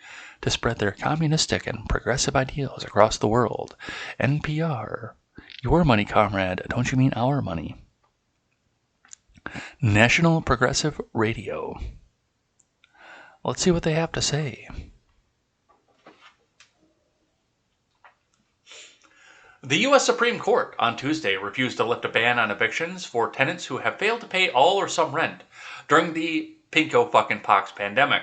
S1: to spread their communistic and progressive ideals across the world. NPR, your money, comrade. Don't you mean our money? National Progressive Radio. Let's see what they have to say. The U.S. Supreme Court on Tuesday refused to lift a ban on evictions for tenants who have failed to pay all or some rent during the pinko-fucking-pox pandemic.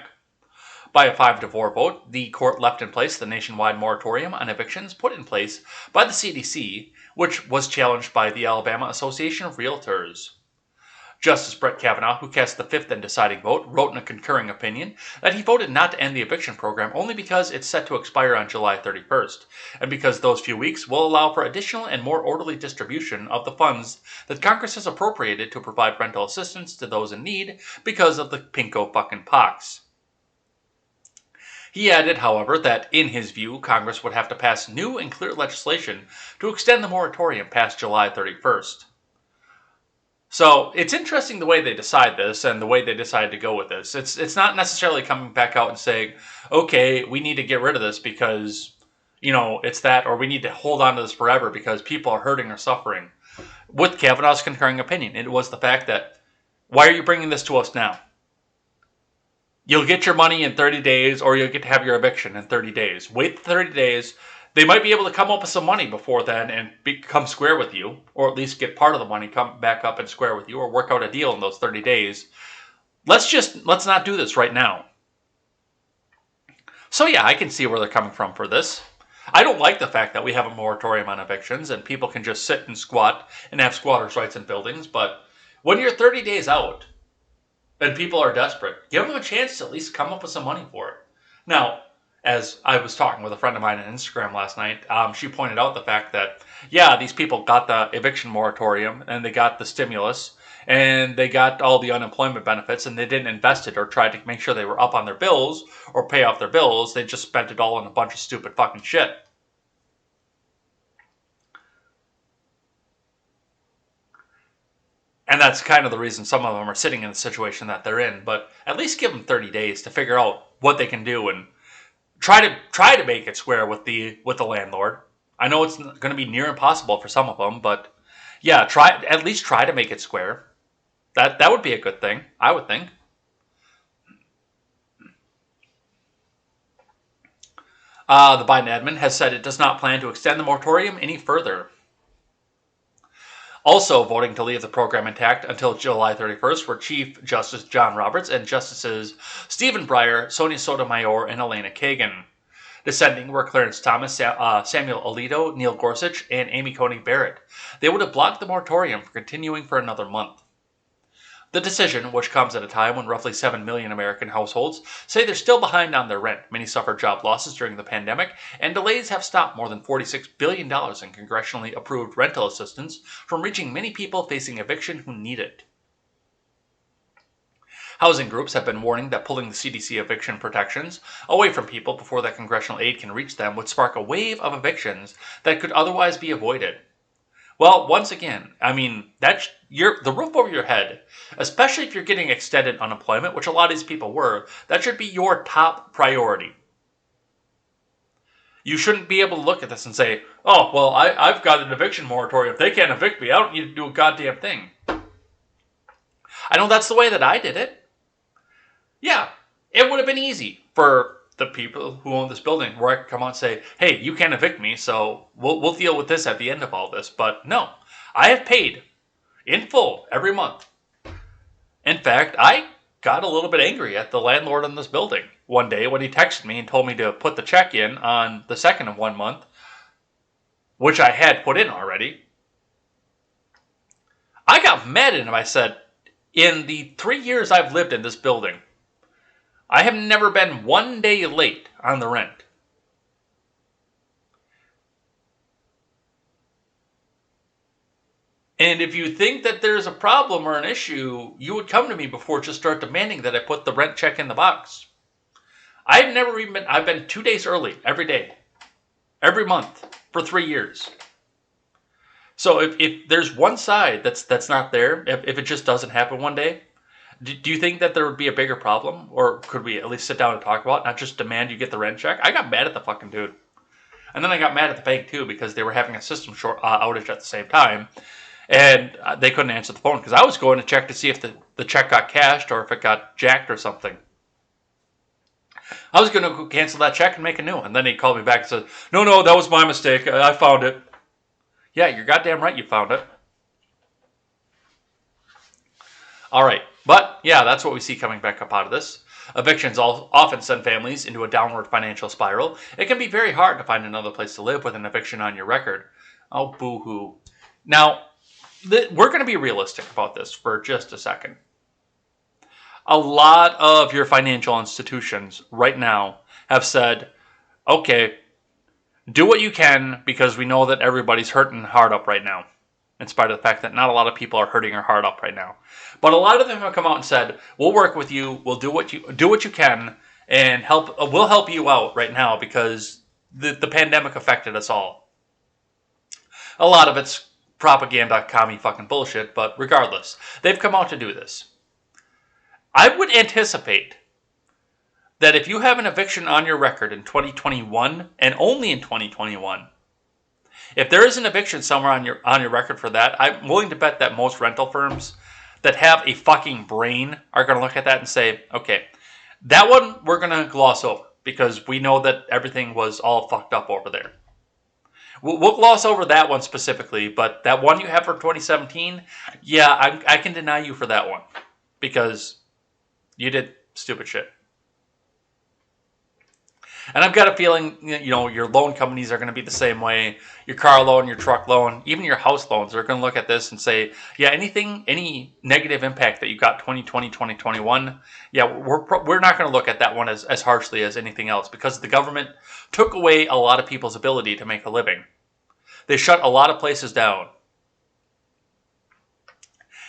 S1: By a 5-4 vote, the court left in place the nationwide moratorium on evictions put in place by the CDC, which was challenged by the Alabama Association of Realtors. Justice Brett Kavanaugh, who cast the fifth and deciding vote, wrote in a concurring opinion that he voted not to end the eviction program only because it's set to expire on July 31st, and because those few weeks will allow for additional and more orderly distribution of the funds that Congress has appropriated to provide rental assistance to those in need because of the pinko-fucking-pox. He added, however, that in his view, Congress would have to pass new and clear legislation to extend the moratorium past July 31st. So it's interesting the way they decide this and the way they decide to go with this. It's not necessarily coming back out and saying, okay, we need to get rid of this because, it's that, or we need to hold on to this forever because people are hurting or suffering. With Kavanaugh's concurring opinion, it was the fact that, why are you bringing this to us now? You'll get your money in 30 days or you'll get to have your eviction in 30 days. Wait 30 days. They might be able to come up with some money before then and come square with you, or at least get part of the money, come back up and square with you, or work out a deal in those 30 days. Let's not do this right now. So yeah, I can see where they're coming from for this. I don't like the fact that we have a moratorium on evictions and people can just sit and squat and have squatters' rights in buildings, but when you're 30 days out and people are desperate, give them a chance to at least come up with some money for it. Now, as I was talking with a friend of mine on Instagram last night, she pointed out the fact that, yeah, these people got the eviction moratorium and they got the stimulus and they got all the unemployment benefits and they didn't invest it or try to make sure they were up on their bills or pay off their bills. They just spent it all on a bunch of stupid fucking shit. And that's kind of the reason some of them are sitting in the situation that they're in. But at least give them 30 days to figure out what they can do and try to make it square with the landlord. I know it's going to be near impossible for some of them, but yeah, at least try to make it square. That would be a good thing, I would think. The Biden admin has said it does not plan to extend the moratorium any further. Also voting to leave the program intact until July 31st were Chief Justice John Roberts and Justices Stephen Breyer, Sonia Sotomayor, and Elaine Kagan. Dissenting were Clarence Thomas, Samuel Alito, Neil Gorsuch, and Amy Coney Barrett. They would have blocked the moratorium for continuing for another month. The decision, which comes at a time when roughly 7 million American households say they're still behind on their rent, many suffered job losses during the pandemic, and delays have stopped more than $46 billion in congressionally approved rental assistance from reaching many people facing eviction who need it. Housing groups have been warning that pulling the CDC eviction protections away from people before that congressional aid can reach them would spark a wave of evictions that could otherwise be avoided. Well, once again, I mean, that's the roof over your head, especially if you're getting extended unemployment, which a lot of these people were, that should be your top priority. You shouldn't be able to look at this and say, oh, well, I've got an eviction moratorium. If they can't evict me, I don't need to do a goddamn thing. I know that's the way that I did it. Yeah, it would have been easy for the people who own this building where I could come out and say, hey, you can't evict me, so we'll deal with this at the end of all this. But no, I have paid in full every month. In fact, I got a little bit angry at the landlord in this building one day when he texted me and told me to put the check in on the second of 1 month, which I had put in already. I got mad at him. I said, in the 3 years I've lived in this building, I have never been 1 day late on the rent. And if you think that there's a problem or an issue, you would come to me before just start demanding that I put the rent check in the box. I've been 2 days early every day, every month for 3 years. So if there's one side that's not there, if it just doesn't happen one day, do you think that there would be a bigger problem? Or could we at least sit down and talk about it, not just demand you get the rent check? I got mad at the fucking dude. And then I got mad at the bank too because they were having a system outage at the same time. And they couldn't answer the phone because I was going to check to see if the check got cashed or if it got jacked or something. I was going to cancel that check and make a new one. And then he called me back and said, no, that was my mistake. I found it. Yeah, you're goddamn right you found it. All right. But, yeah, that's what we see coming back up out of this. Evictions often send families into a downward financial spiral. It can be very hard to find another place to live with an eviction on your record. Oh, boo-hoo. Now, we're going to be realistic about this for just a second. A lot of your financial institutions right now have said, okay, do what you can because we know that everybody's hurting hard up right now, in spite of the fact that not a lot of people are hurting or hard up right now. But a lot of them have come out and said, we'll work with you, we'll do what you can, and we'll help you out right now because the pandemic affected us all. A lot of it's propaganda, commie fucking bullshit, but regardless, they've come out to do this. I would anticipate that if you have an eviction on your record in 2021, and only in 2021, if there is an eviction somewhere on your record for that, I'm willing to bet that most rental firms that have a fucking brain are going to look at that and say, okay, that one we're going to gloss over because we know that everything was all fucked up over there. We'll gloss over that one specifically, but that one you have for 2017, yeah, I can deny you for that one because you did stupid shit. And I've got a feeling, your loan companies are going to be the same way. Your car loan, your truck loan, even your house loans are going to look at this and say, yeah, any negative impact that you got 2020, 2021, yeah, we're not going to look at that one as harshly as anything else because the government took away a lot of people's ability to make a living. They shut a lot of places down.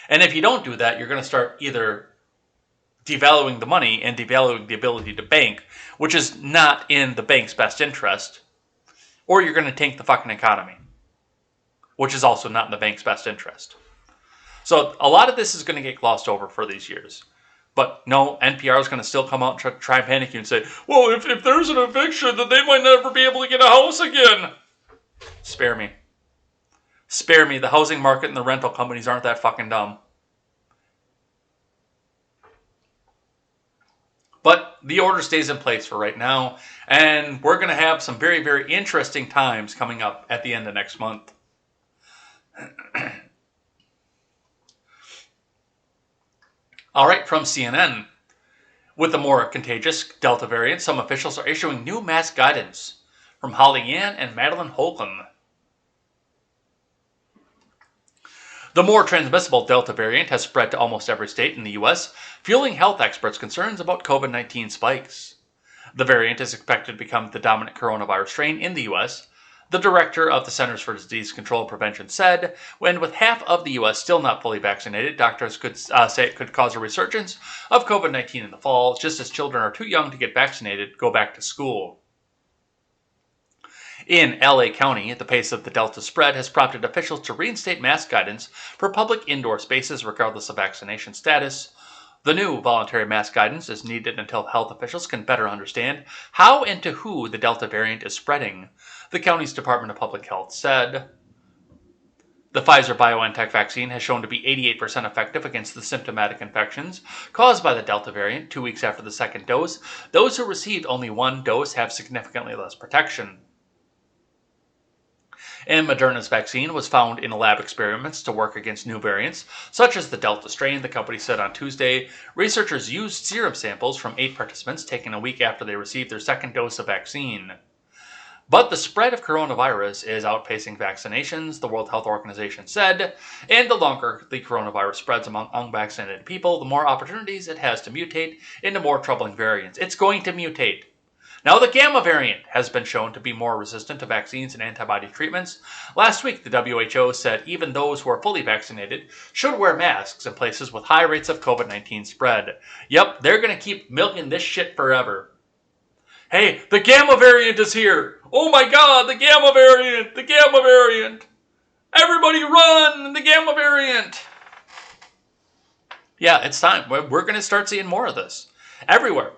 S1: And if you don't do that, you're going to start either devaluing the money and devaluing the ability to bank, which is not in the bank's best interest, or you're going to tank the fucking economy, which is also not in the bank's best interest. So a lot of this is going to get glossed over for these years. But no, NPR is going to still come out and try and panic you and say, well, if there's an eviction, then they might never be able to get a house again. Spare me. Spare me. The housing market and the rental companies aren't that fucking dumb. But the order stays in place for right now, and we're going to have some very, very interesting times coming up at the end of next month. All right, from CNN. With the more contagious Delta variant, some officials are issuing new mask guidance. From Holly Ann and Madeline Holcomb. The more transmissible Delta variant has spread to almost every state in the U.S., fueling health experts' concerns about COVID-19 spikes. The variant is expected to become the dominant coronavirus strain in the U.S., the director of the Centers for Disease Control and Prevention said, when with half of the U.S. still not fully vaccinated, doctors could say it could cause a resurgence of COVID-19 in the fall, just as children are too young to get vaccinated, go back to school. In LA County, the pace of the Delta spread has prompted officials to reinstate mask guidance for public indoor spaces regardless of vaccination status. The new voluntary mask guidance is needed until health officials can better understand how and to who the Delta variant is spreading, the county's Department of Public Health said. The Pfizer-BioNTech vaccine has shown to be 88% effective against the symptomatic infections caused by the Delta variant 2 weeks after the second dose. Those who received only one dose have significantly less protection. And Moderna's vaccine was found in lab experiments to work against new variants, such as the Delta strain, the company said on Tuesday. Researchers used serum samples from 8 participants taken a week after they received their second dose of vaccine. But the spread of coronavirus is outpacing vaccinations, the World Health Organization said, and the longer the coronavirus spreads among unvaccinated people, the more opportunities it has to mutate into more troubling variants. It's going to mutate. Now, the Gamma variant has been shown to be more resistant to vaccines and antibody treatments. Last week, the WHO said even those who are fully vaccinated should wear masks in places with high rates of COVID-19 spread. Yep, they're going to keep milking this shit forever. Hey, the Gamma variant is here! Oh my god, the Gamma variant! The Gamma variant! Everybody run! The Gamma variant! Yeah, it's time. We're going to start seeing more of this. Everywhere.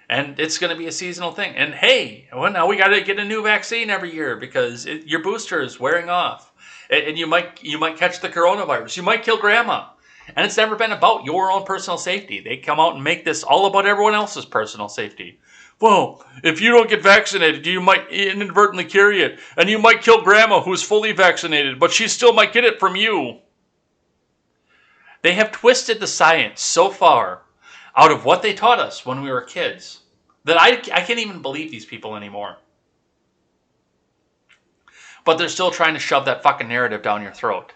S1: And it's going to be a seasonal thing. And hey, well, now we got to get a new vaccine every year because your booster is wearing off. And you might catch the coronavirus. You might kill grandma. And it's never been about your own personal safety. They come out and make this all about everyone else's personal safety. Well, if you don't get vaccinated, you might inadvertently carry it. And you might kill grandma who's fully vaccinated, but she still might get it from you. They have twisted the science so far out of what they taught us when we were kids that I can't even believe these people anymore. But they're still trying to shove that fucking narrative down your throat.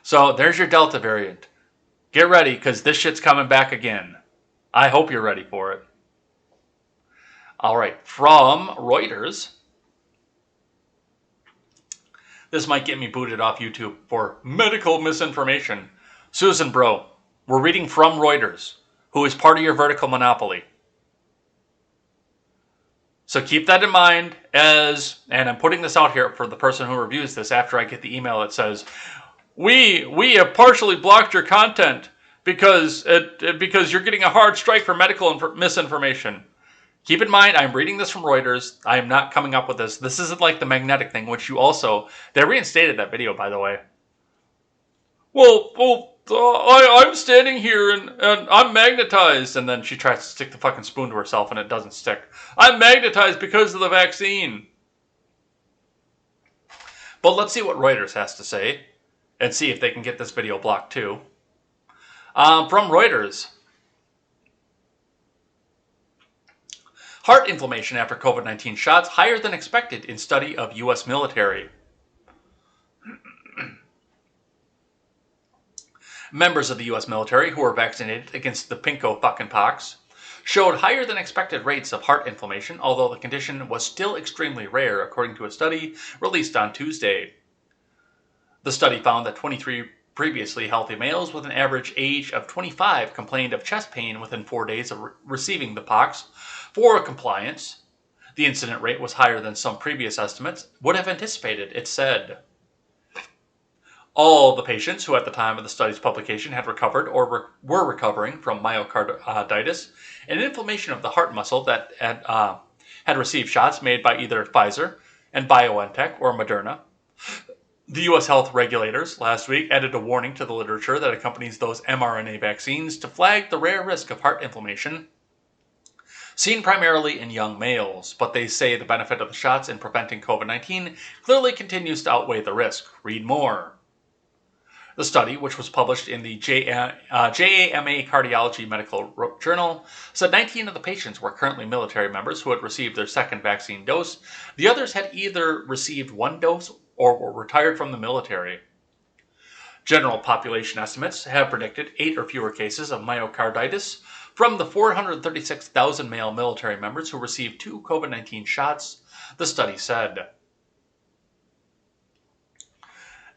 S1: So there's your Delta variant. Get ready, because this shit's coming back again. I hope you're ready for it. All right, from Reuters. This might get me booted off YouTube for medical misinformation. Susan Bro, we're reading from Reuters, who is part of your vertical monopoly. So keep that in mind and I'm putting this out here for the person who reviews this after I get the email that says, we have partially blocked your content because you're getting a hard strike for medical misinformation. Keep in mind, I'm reading this from Reuters. I am not coming up with this. This isn't like the magnetic thing, which they reinstated that video, by the way. I'm standing here and I'm magnetized. And then she tries to stick the fucking spoon to herself and it doesn't stick. I'm magnetized because of the vaccine. But let's see what Reuters has to say and see if they can get this video blocked too. From Reuters. Heart inflammation after COVID-19 shots higher than expected in study of U.S. military. Members of the U.S. military who were vaccinated against the pinko fucking pox showed higher than expected rates of heart inflammation, although the condition was still extremely rare, according to a study released on Tuesday. The study found that 23 previously healthy males with an average age of 25 complained of chest pain within 4 days of receiving the pox. For compliance, the incident rate was higher than some previous estimates would have anticipated, it said. All the patients who at the time of the study's publication had recovered or were recovering from myocarditis, an inflammation of the heart muscle that had received shots made by either Pfizer and BioNTech or Moderna. The U.S. health regulators last week added a warning to the literature that accompanies those mRNA vaccines to flag the rare risk of heart inflammation seen primarily in young males, but they say the benefit of the shots in preventing COVID-19 clearly continues to outweigh the risk. Read more. The study, which was published in the JAMA Cardiology Medical Journal, said 19 of the patients were currently military members who had received their second vaccine dose. The others had either received one dose or were retired from the military. General population estimates have predicted 8 or fewer cases of myocarditis from the 436,000 male military members who received 2 COVID-19 shots, the study said.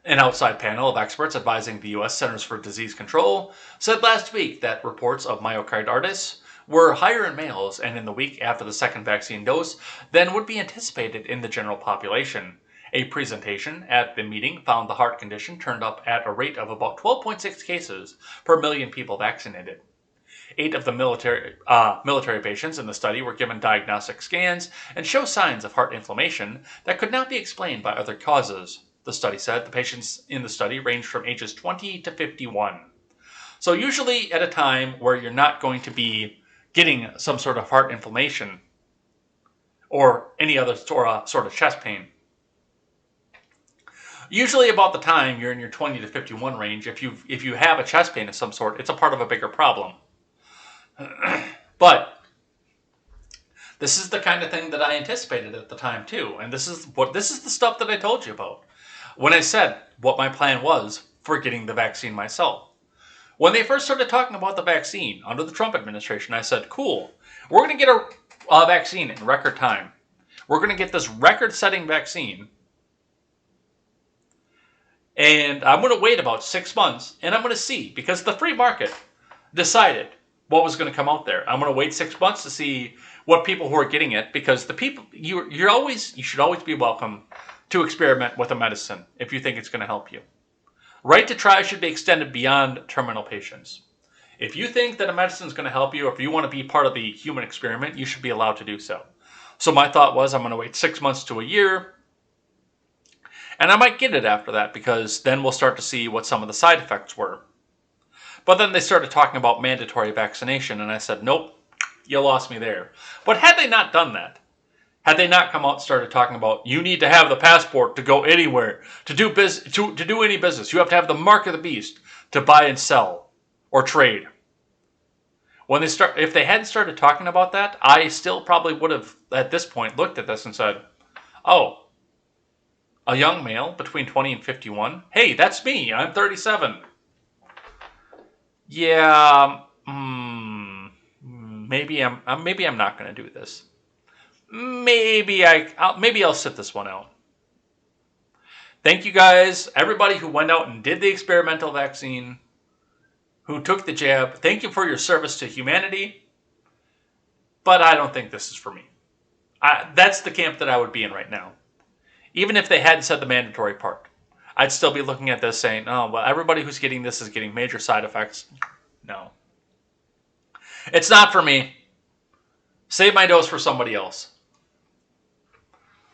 S1: An outside panel of experts advising the U.S. Centers for Disease Control said last week that reports of myocarditis were higher in males and in the week after the second vaccine dose than would be anticipated in the general population, A presentation at the meeting found the heart condition turned up at a rate of about 12.6 cases per million people vaccinated. 8 of the military patients in the study were given diagnostic scans and show signs of heart inflammation that could not be explained by other causes. The study said the patients in the study ranged from ages 20 to 51. So usually at a time where you're not going to be getting some sort of heart inflammation or any other sort of chest pain. Usually about the time you're in your 20 to 51 range, if you have a chest pain of some sort, it's a part of a bigger problem. But this is the kind of thing that I anticipated at the time too, and this is the stuff that I told you about when I said what my plan was for getting the vaccine myself. When they first started talking about the vaccine under the Trump administration, I said, cool, we're going to get a vaccine in record time. We're going to get this record-setting vaccine, and I'm going to wait about 6 months, and I'm going to see, because the free market decided what was going to come out there. I'm going to wait 6 months to see what people who are getting it, because the people you should always be welcome to experiment with a medicine if you think it's going to help you. Right to try should be extended beyond terminal patients. If you think that a medicine is going to help you, or if you want to be part of the human experiment, you should be allowed to do so. So my thought was I'm going to wait 6 months to a year, and I might get it after that, because then we'll start to see what some of the side effects were. But then they started talking about mandatory vaccination, and I said, nope, you lost me there. But had they not done that, had they not come out and started talking about, you need to have the passport to go anywhere, to do any business, you have to have the mark of the beast to buy and sell or trade. If they hadn't started talking about that, I still probably would have, at this point, looked at this and said, oh, a young male between 20 and 51? Hey, that's me. I'm 37. Yeah, maybe I'm not going to do this. Maybe I'll sit this one out. Thank you guys, everybody who went out and did the experimental vaccine, who took the jab. Thank you for your service to humanity. But I don't think this is for me. That's the camp that I would be in right now. Even if they hadn't said the mandatory part, I'd still be looking at this saying, oh, well, everybody who's getting this is getting major side effects. No. It's not for me. Save my dose for somebody else.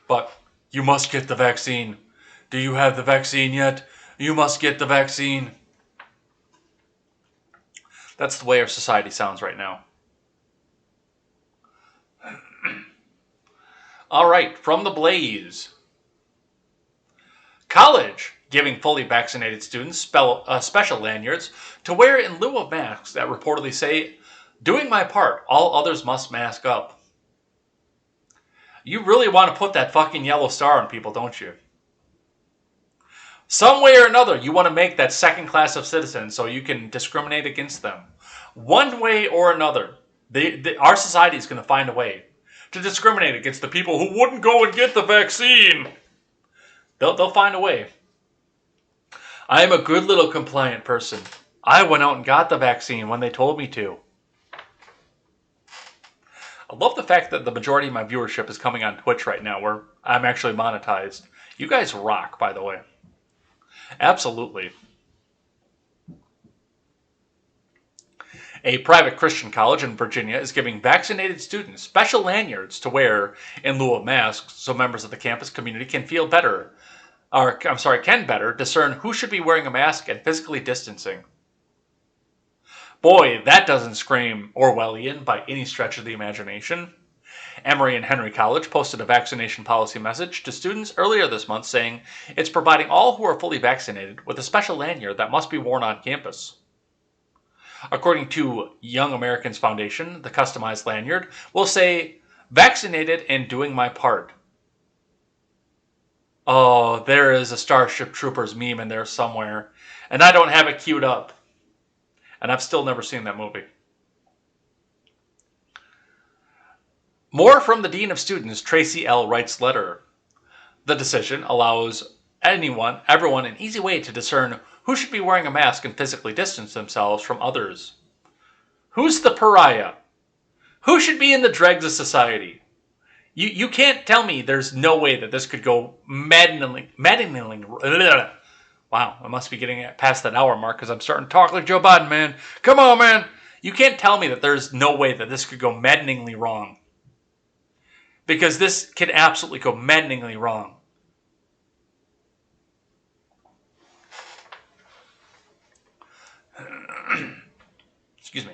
S1: But you must get the vaccine. Do you have the vaccine yet? You must get the vaccine. That's the way our society sounds right now. All right, from the Blaze. College giving fully vaccinated students special lanyards to wear in lieu of masks that reportedly say, doing my part, all others must mask up. You really want to put that fucking yellow star on people, don't you? Some way or another, you want to make that second class of citizens so you can discriminate against them. One way or another, our society is going to find a way to discriminate against the people who wouldn't go and get the vaccine. They'll find a way. I am a good little compliant person. I went out and got the vaccine when they told me to. I love the fact that the majority of my viewership is coming on Twitch right now, where I'm actually monetized. You guys rock, by the way. Absolutely. A private Christian college in Virginia is giving vaccinated students special lanyards to wear in lieu of masks so members of the campus community can can better discern who should be wearing a mask and physically distancing. Boy, that doesn't scream Orwellian by any stretch of the imagination. Emory and Henry College posted a vaccination policy message to students earlier this month saying it's providing all who are fully vaccinated with a special lanyard that must be worn on campus. According to Young Americans Foundation, the customized lanyard will say, vaccinated and doing my part. Oh, there is a Starship Troopers meme in there somewhere, and I don't have it queued up. And I've still never seen that movie. More from the Dean of Students, Tracy L. Wright's letter. The decision allows everyone an easy way to discern who should be wearing a mask and physically distance themselves from others. Who's the pariah? Who should be in the dregs of society? You can't tell me there's no way that this could go maddeningly. Wow, I must be getting past that hour mark because I'm starting to talk like Joe Biden, man. Come on, man. You can't tell me that there's no way that this could go maddeningly wrong. Because this can absolutely go maddeningly wrong. Excuse me.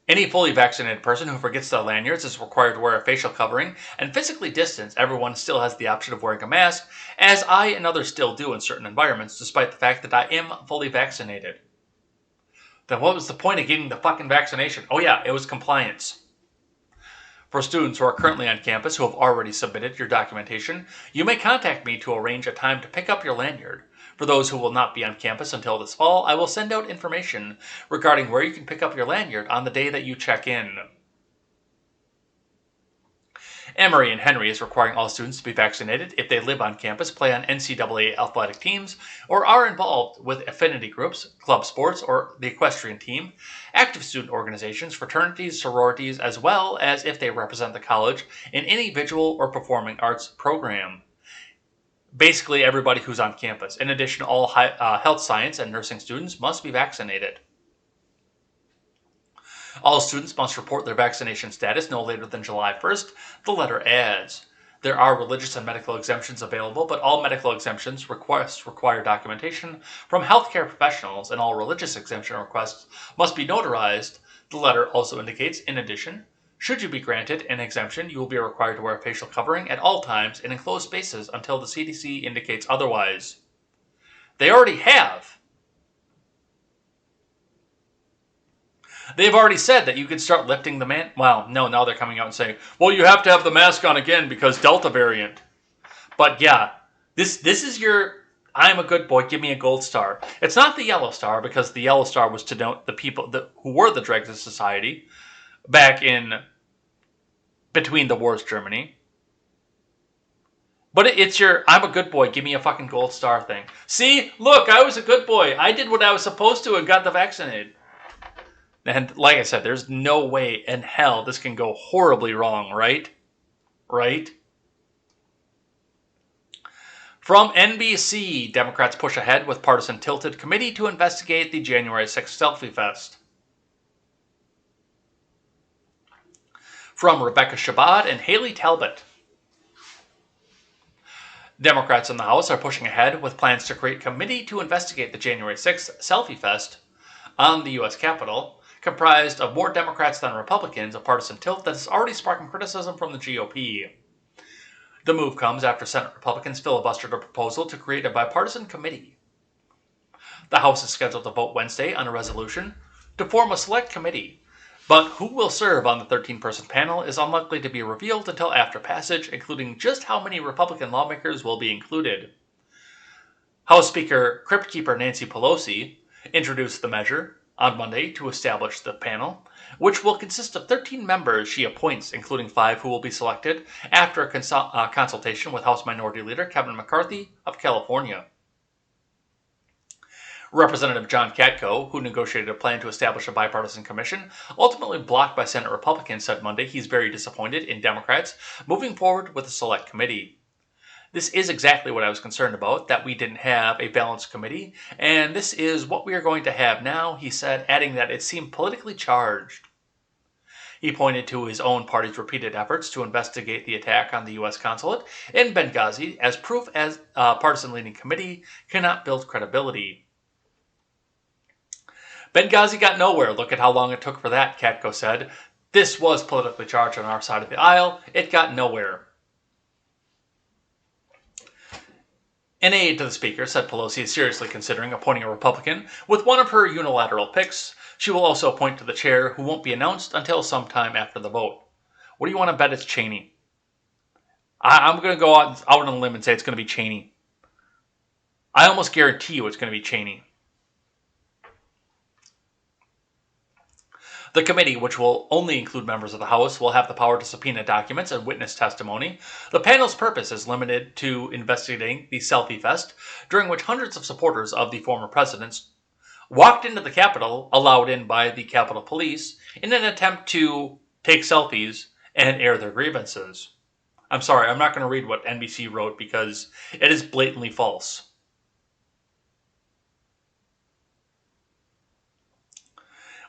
S1: Any fully vaccinated person who forgets their lanyards is required to wear a facial covering and physically distance. Everyone still has the option of wearing a mask, as I and others still do in certain environments, despite the fact that I am fully vaccinated. Then what was the point of getting the fucking vaccination? Oh yeah, it was compliance. For students who are currently on campus who have already submitted your documentation, you may contact me to arrange a time to pick up your lanyard. For those who will not be on campus until this fall, I will send out information regarding where you can pick up your lanyard on the day that you check in. Emory and Henry is requiring all students to be vaccinated if they live on campus, play on NCAA athletic teams, or are involved with affinity groups, club sports, or the equestrian team, active student organizations, fraternities, sororities, as well as if they represent the college in any visual or performing arts program. Basically, everybody who's on campus. In addition, all health science and nursing students must be vaccinated. All students must report their vaccination status no later than July 1st, the letter adds. There are religious and medical exemptions available, but all medical exemptions requests require documentation from healthcare professionals, and all religious exemption requests must be notarized. The letter also indicates, in addition, should you be granted an exemption, you will be required to wear a facial covering at all times in enclosed spaces until the CDC indicates otherwise. They already have. They've already said that you can start lifting the man. Well, no, now they're coming out and saying, well, you have to have the mask on again because Delta variant. But yeah, this is your, I'm a good boy, give me a gold star. It's not the yellow star because the yellow star was to denote the people who were the dregs of society back in between the wars Germany. But it's your, I'm a good boy, give me a fucking gold star thing. See, look, I was a good boy. I did what I was supposed to and got the vaccinated. And like I said, there's no way in hell this can go horribly wrong, right? Right? From NBC, Democrats push ahead with partisan tilted committee to investigate the January 6th selfie fest. From Rebecca Shabbat and Haley Talbot. Democrats in the House are pushing ahead with plans to create a committee to investigate the January 6th selfie fest on the U.S. Capitol, comprised of more Democrats than Republicans, a partisan tilt that is already sparking criticism from the GOP. The move comes after Senate Republicans filibustered a proposal to create a bipartisan committee. The House is scheduled to vote Wednesday on a resolution to form a select committee, but who will serve on the 13-person panel is unlikely to be revealed until after passage, including just how many Republican lawmakers will be included. House Speaker Crypt Keeper Nancy Pelosi introduced the measure on Monday to establish the panel, which will consist of 13 members she appoints, including 5 who will be selected after a consultation with House Minority Leader Kevin McCarthy of California. Representative John Katko, who negotiated a plan to establish a bipartisan commission, ultimately blocked by Senate Republicans, said Monday he's very disappointed in Democrats moving forward with a select committee. This is exactly what I was concerned about, that we didn't have a balanced committee, and this is what we are going to have now, he said, adding that it seemed politically charged. He pointed to his own party's repeated efforts to investigate the attack on the U.S. consulate in Benghazi as proof as a partisan-leaning committee cannot build credibility. Benghazi got nowhere. Look at how long it took for that, Katko said. This was politically charged on our side of the aisle. It got nowhere. An aide to the speaker said Pelosi is seriously considering appointing a Republican with one of her unilateral picks. She will also appoint to the chair, who won't be announced until sometime after the vote. What do you want to bet it's Cheney? I'm going to go out on a limb and say it's going to be Cheney. I almost guarantee you it's going to be Cheney. The committee, which will only include members of the House, will have the power to subpoena documents and witness testimony. The panel's purpose is limited to investigating the selfie fest, during which hundreds of supporters of the former presidents walked into the Capitol, allowed in by the Capitol Police, in an attempt to take selfies, and air their grievances. I'm sorry, I'm not going to read what NBC wrote because it is blatantly false.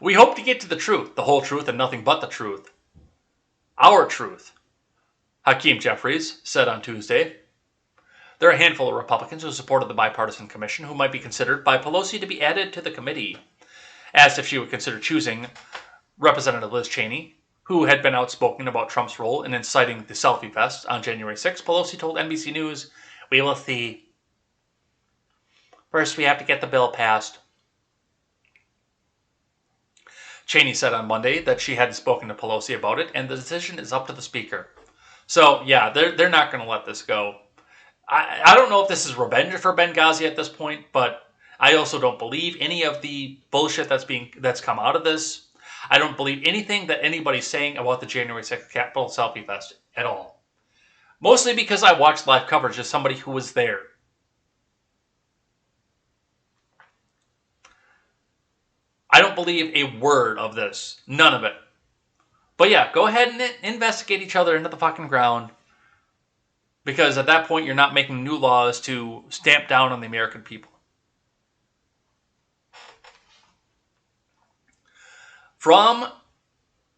S1: We hope to get to the truth, the whole truth, and nothing but the truth. Our truth, Hakeem Jeffries said on Tuesday. There are a handful of Republicans who supported the bipartisan commission who might be considered by Pelosi to be added to the committee. Asked if she would consider choosing Representative Liz Cheney, who had been outspoken about Trump's role in inciting the selfie fest on January 6, Pelosi told NBC News, "We will see. First, we have to get the bill passed." Cheney said on Monday that she hadn't spoken to Pelosi about it, and the decision is up to the speaker. So, yeah, they're not going to let this go. I don't know if this is revenge for Benghazi at this point, but I also don't believe any of the bullshit that's come out of this. I don't believe anything that anybody's saying about the January 6th Capitol Selfie Fest at all. Mostly because I watched live coverage as somebody who was there. I don't believe a word of this. None of it. But yeah, go ahead and investigate each other into the fucking ground. Because at that point, you're not making new laws to stamp down on the American people. From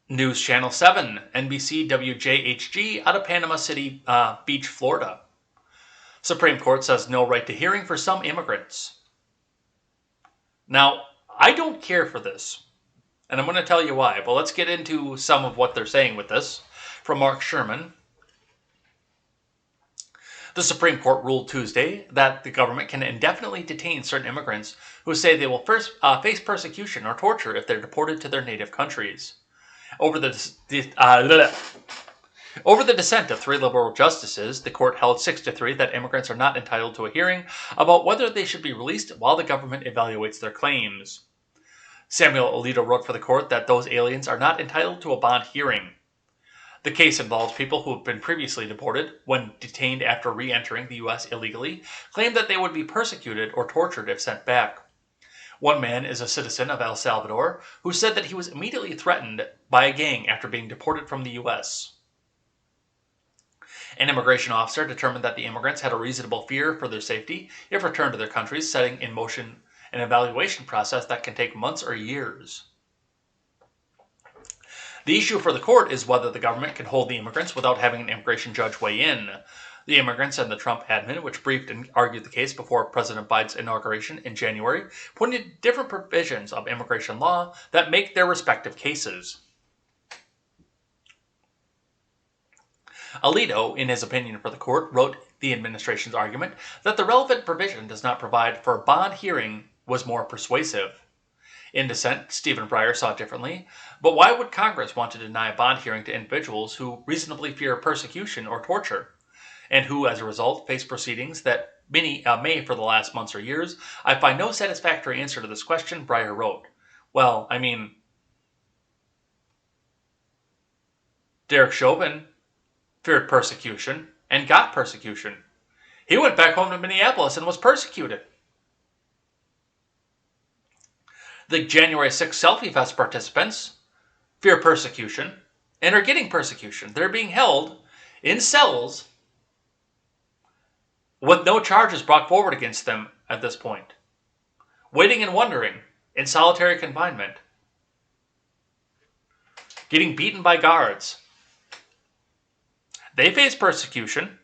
S1: News Channel 7, NBC WJHG out of Panama City Beach, Florida. Supreme Court says no right to hearing for some immigrants. Now, I don't care for this, and I'm going to tell you why, but let's get into some of what they're saying with this. From Mark Sherman. The Supreme Court ruled Tuesday that the government can indefinitely detain certain immigrants who say they will first face persecution or torture if they're deported to their native countries. Over the dissent of 3 liberal justices, the court held 6-3 that immigrants are not entitled to a hearing about whether they should be released while the government evaluates their claims. Samuel Alito wrote for the court that those aliens are not entitled to a bond hearing. The case involves people who have been previously deported, when detained after re-entering the U.S. illegally, claim that they would be persecuted or tortured if sent back. One man is a citizen of El Salvador who said that he was immediately threatened by a gang after being deported from the U.S. An immigration officer determined that the immigrants had a reasonable fear for their safety if returned to their countries, setting in motion an evaluation process that can take months or years. The issue for the court is whether the government can hold the immigrants without having an immigration judge weigh in. The immigrants and the Trump admin, which briefed and argued the case before President Biden's inauguration in January, pointed different provisions of immigration law that make their respective cases. Alito, in his opinion for the court, wrote the administration's argument that the relevant provision does not provide for a bond hearing was more persuasive. In dissent, Stephen Breyer saw it differently, but why would Congress want to deny a bond hearing to individuals who reasonably fear persecution or torture, and who, as a result, face proceedings that many may for the last months or years? I find no satisfactory answer to this question, Breyer wrote. Well, I mean, Derek Chauvin feared persecution and got persecution. He went back home to Minneapolis and was persecuted. The January 6th Selfie Fest participants fear persecution and are getting persecution. They're being held in cells with no charges brought forward against them at this point, waiting and wondering in solitary confinement, getting beaten by guards. They face persecution,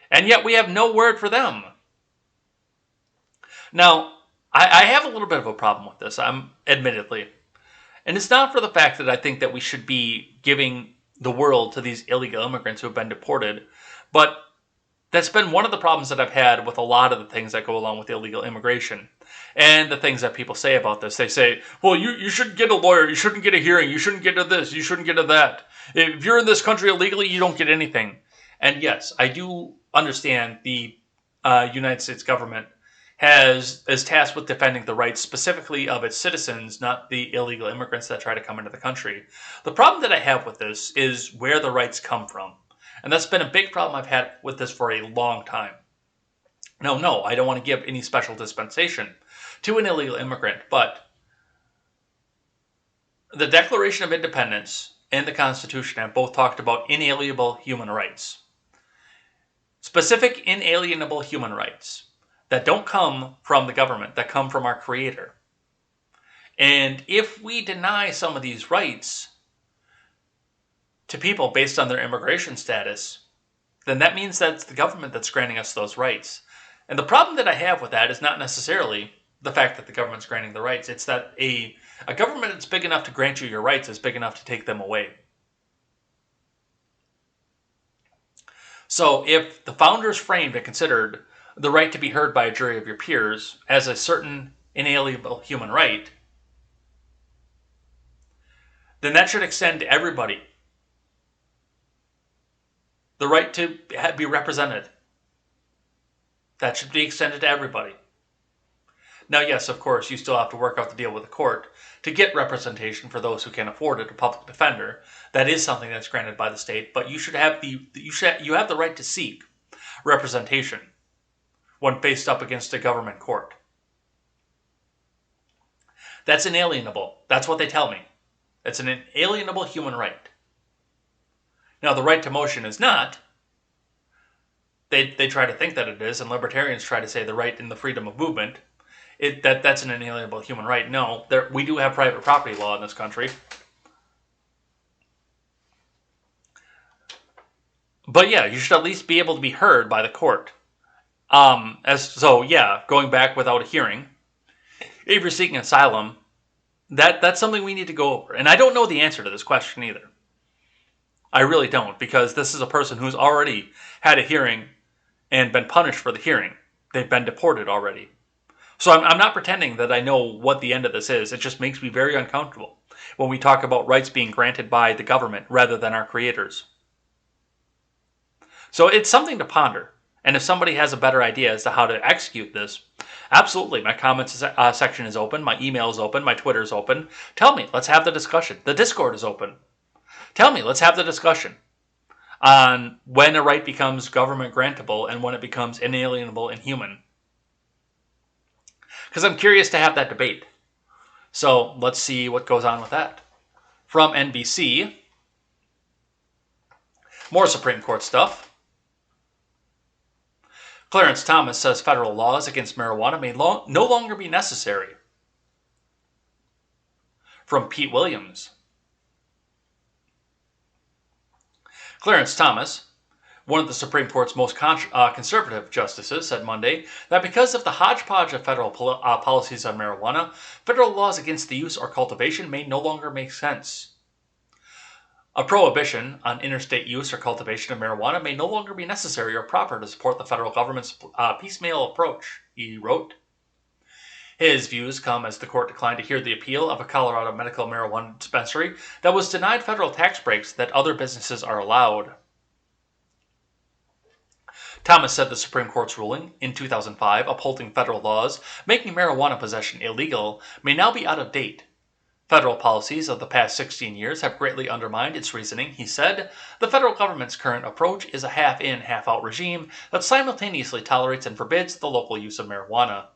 S1: and yet we have no word for them. Now, I have a little bit of a problem with this, admittedly. And it's not for the fact that I think that we should be giving the world to these illegal immigrants who have been deported, but that's been one of the problems that I've had with a lot of the things that go along with illegal immigration. And the things that people say about this. They say, well, you shouldn't get a lawyer, you shouldn't get a hearing, you shouldn't get to this, you shouldn't get to that. If you're in this country illegally, you don't get anything. And yes, I do understand the United States government is tasked with defending the rights specifically of its citizens, not the illegal immigrants that try to come into the country. The problem that I have with this is where the rights come from. And that's been a big problem I've had with this for a long time. No, I don't want to give any special dispensation to an illegal immigrant, but The Declaration of Independence and the Constitution have both talked about inalienable human rights. Specific inalienable human rights that don't come from the government, that come from our Creator. And if we deny some of these rights to people based on their immigration status, then that means that's the government that's granting us those rights. And the problem that I have with that is not necessarily the fact that the government's granting the rights. It's that a government that's big enough to grant you your rights is big enough to take them away. So if the founders framed and considered the right to be heard by a jury of your peers as a certain inalienable human right, then that should extend to everybody. The right to be represented. That should be extended to everybody. Now, yes, of course, you still have to work out the deal with the court to get representation for those who can't afford it, a public defender. That is something that's granted by the state, but you have the right to seek representation when faced up against a government court. That's inalienable. That's what they tell me. It's an inalienable human right. Now, the right to motion is not. They try to think that it is, and libertarians try to say the right in the freedom of movement. That's an inalienable human right. No, we do have private property law in this country. But yeah, you should at least be able to be heard by the court. Going back without a hearing, if you're seeking asylum, that's something we need to go over. And I don't know the answer to this question either. I really don't, because this is a person who's already had a hearing and been punished for the hearing. They've been deported already. So I'm not pretending that I know what the end of this is. It just makes me very uncomfortable when we talk about rights being granted by the government rather than our creators. So it's something to ponder. And if somebody has a better idea as to how to execute this, absolutely. My comments section is open. My email is open. My Twitter is open. Tell me. Let's have the discussion. The Discord is open. Tell me. Let's have the discussion on when a right becomes government grantable and when it becomes inalienable and human. Because I'm curious to have that debate. So let's see what goes on with that. From NBC, more Supreme Court stuff. Clarence Thomas says federal laws against marijuana may no longer be necessary. From Pete Williams. Clarence Thomas, one of the Supreme Court's most conservative justices, said Monday that because of the hodgepodge of federal policies on marijuana, federal laws against the use or cultivation may no longer make sense. A prohibition on interstate use or cultivation of marijuana may no longer be necessary or proper to support the federal government's piecemeal approach, he wrote. His views come as the court declined to hear the appeal of a Colorado medical marijuana dispensary that was denied federal tax breaks that other businesses are allowed. Thomas said the Supreme Court's ruling in 2005 upholding federal laws making marijuana possession illegal may now be out of date. Federal policies of the past 16 years have greatly undermined its reasoning, he said. The federal government's current approach is a half-in, half-out regime that simultaneously tolerates and forbids the local use of marijuana.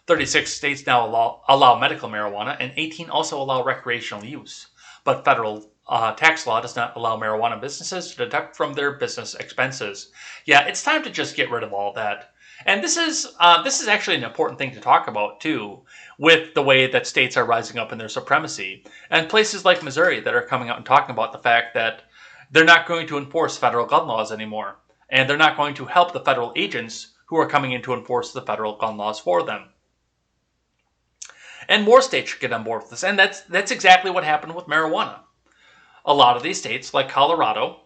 S1: 36 states now allow medical marijuana, and 18 also allow recreational use. But federal tax law does not allow marijuana businesses to deduct from their business expenses. Yeah, it's time to just get rid of all that. And this is actually an important thing to talk about, too, with the way that states are rising up in their supremacy. And places like Missouri that are coming out and talking about the fact that they're not going to enforce federal gun laws anymore. And they're not going to help the federal agents who are coming in to enforce the federal gun laws for them. And more states should get on board with this. And that's exactly what happened with marijuana. A lot of these states, like Colorado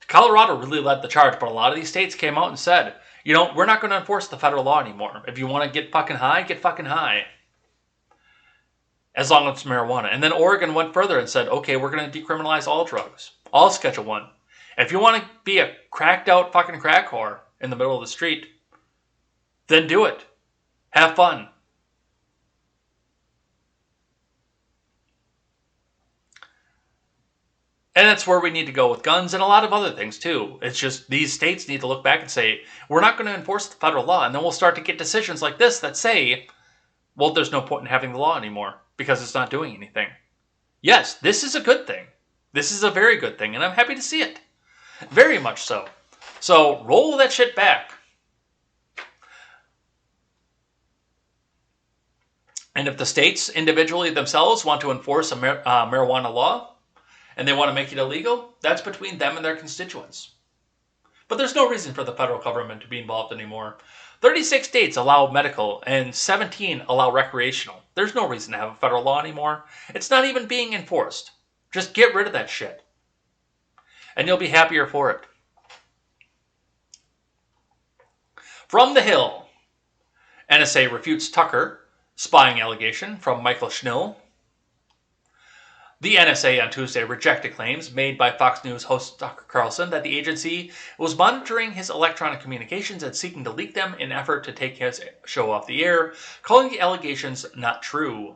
S1: really led the charge, but a lot of these states came out and said, we're not going to enforce the federal law anymore. If you want to get fucking high, get fucking high. As long as it's marijuana. And then Oregon went further and said, okay, we're going to decriminalize all drugs. All Schedule 1. If you want to be a cracked out fucking crack whore in the middle of the street, then do it. Have fun. And that's where we need to go with guns and a lot of other things, too. It's just these states need to look back and say, we're not going to enforce the federal law. And then we'll start to get decisions like this that say, well, there's no point in having the law anymore. because it's not doing anything. Yes, this is a good thing. This is a very good thing, and I'm happy to see it. Very much so. So, roll that shit back. And if the states individually themselves want to enforce a marijuana law, and they want to make it illegal, that's between them and their constituents. But there's no reason for the federal government to be involved anymore. 36 states allow medical, and 17 allow recreational. There's no reason to have a federal law anymore. It's not even being enforced. Just get rid of that shit. And you'll be happier for it. From the Hill, NSA refutes Tucker spying allegation from Michael Schnill. The NSA on Tuesday rejected claims made by Fox News host Tucker Carlson that the agency was monitoring his electronic communications and seeking to leak them in an effort to take his show off the air, calling the allegations not true.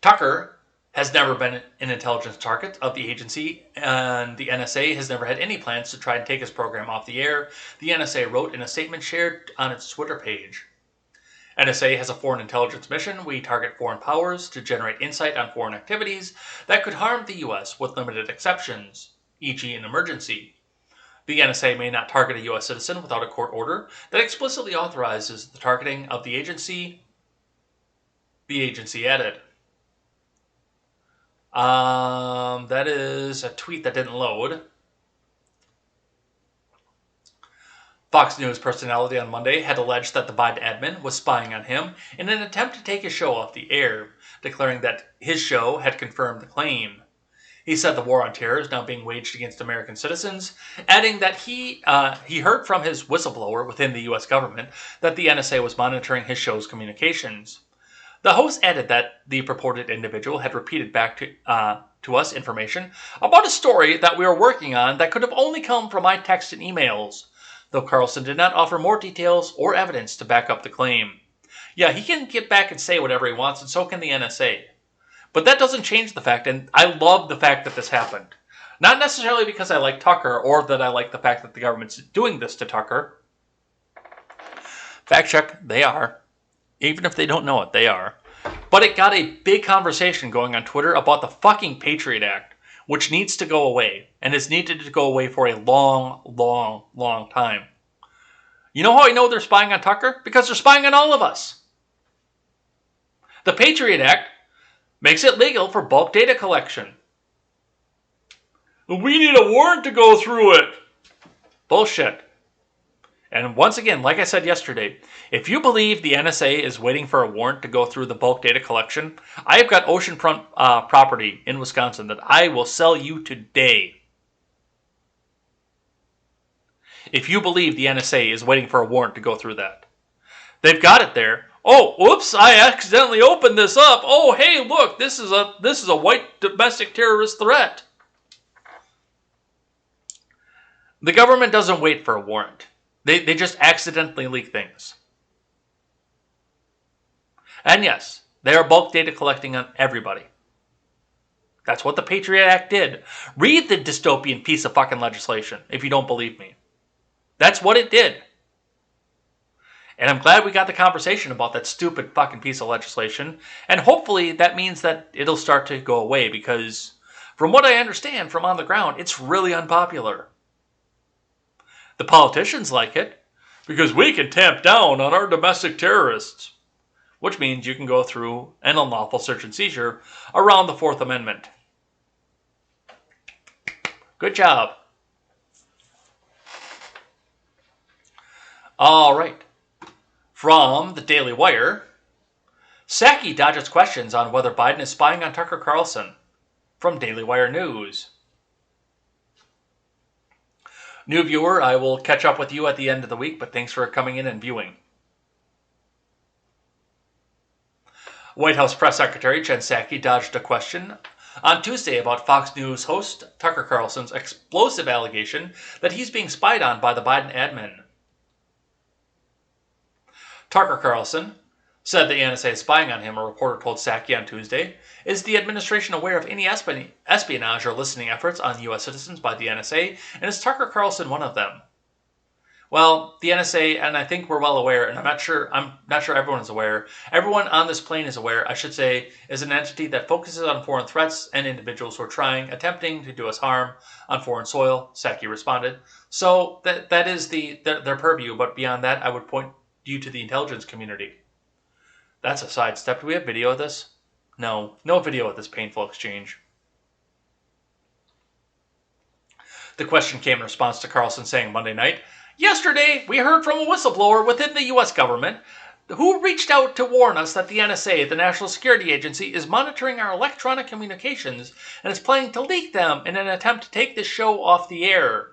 S1: Tucker has never been an intelligence target of the agency, and the NSA has never had any plans to try and take his program off the air, the NSA wrote in a statement shared on its Twitter page. NSA has a foreign intelligence mission. We target foreign powers to generate insight on foreign activities that could harm the U.S. with limited exceptions, e.g. an emergency. The NSA may not target a U.S. citizen without a court order that explicitly authorizes the targeting of the agency added. That is a tweet that didn't load. Fox News personality on Monday had alleged that the Biden admin was spying on him in an attempt to take his show off the air, declaring that his show had confirmed the claim. He said the war on terror is now being waged against American citizens, adding that he heard from his whistleblower within the U.S. government that the NSA was monitoring his show's communications. The host added that the purported individual had repeated back to us information about a story that we were working on that could have only come from my texts and emails, though Carlson did not offer more details or evidence to back up the claim. Yeah, he can get back and say whatever he wants, and so can the NSA. But that doesn't change the fact, and I love the fact that this happened. Not necessarily because I like Tucker, or that I like the fact that the government's doing this to Tucker. Fact check, they are. Even if they don't know it, they are. But it got a big conversation going on Twitter about the fucking Patriot Act, which needs to go away, and has needed to go away for a long, long, long time. You know how I know they're spying on Tucker? Because they're spying on all of us. The Patriot Act makes it legal for bulk data collection. We need a warrant to go through it. Bullshit. And once again, like I said yesterday, if you believe the NSA is waiting for a warrant to go through the bulk data collection, I have got oceanfront property in Wisconsin that I will sell you today. If you believe the NSA is waiting for a warrant to go through that. They've got it there. Oh, whoops, I accidentally opened this up. Oh, hey, look, this is a white domestic terrorist threat. The government doesn't wait for a warrant. They just accidentally leak things. And yes, they are bulk data collecting on everybody. That's what the Patriot Act did. Read the dystopian piece of fucking legislation if you don't believe me. That's what it did. And I'm glad we got the conversation about that stupid fucking piece of legislation. And hopefully that means that it'll start to go away, because from what I understand from on the ground, it's really unpopular. The politicians like it because we can tamp down on our domestic terrorists, which means you can go through an unlawful search and seizure around the Fourth Amendment. Good job. All right. From the Daily Wire, Psaki dodges questions on whether Biden is spying on Tucker Carlson. From Daily Wire News. New viewer, I will catch up with you at the end of the week, but thanks for coming in and viewing. White House Press Secretary Jen Psaki dodged a question on Tuesday about Fox News host Tucker Carlson's explosive allegation that he's being spied on by the Biden admin. Tucker Carlson said the NSA is spying on him, a reporter told Psaki on Tuesday. Is the administration aware of any espionage or listening efforts on U.S. citizens by the NSA, and is Tucker Carlson one of them? Well, the NSA, and I think we're well aware, and I'm not sure everyone is aware. Everyone on this plane is aware, I should say, is an entity that focuses on foreign threats and individuals who are attempting to do us harm on foreign soil, Psaki responded. So that is their purview, but beyond that, I would point you to the intelligence community. That's a sidestep. Do we have video of this? No video of this painful exchange. The question came in response to Carlson saying Monday night, "Yesterday, we heard from a whistleblower within the U.S. government who reached out to warn us that the NSA, the National Security Agency, is monitoring our electronic communications and is planning to leak them in an attempt to take this show off the air."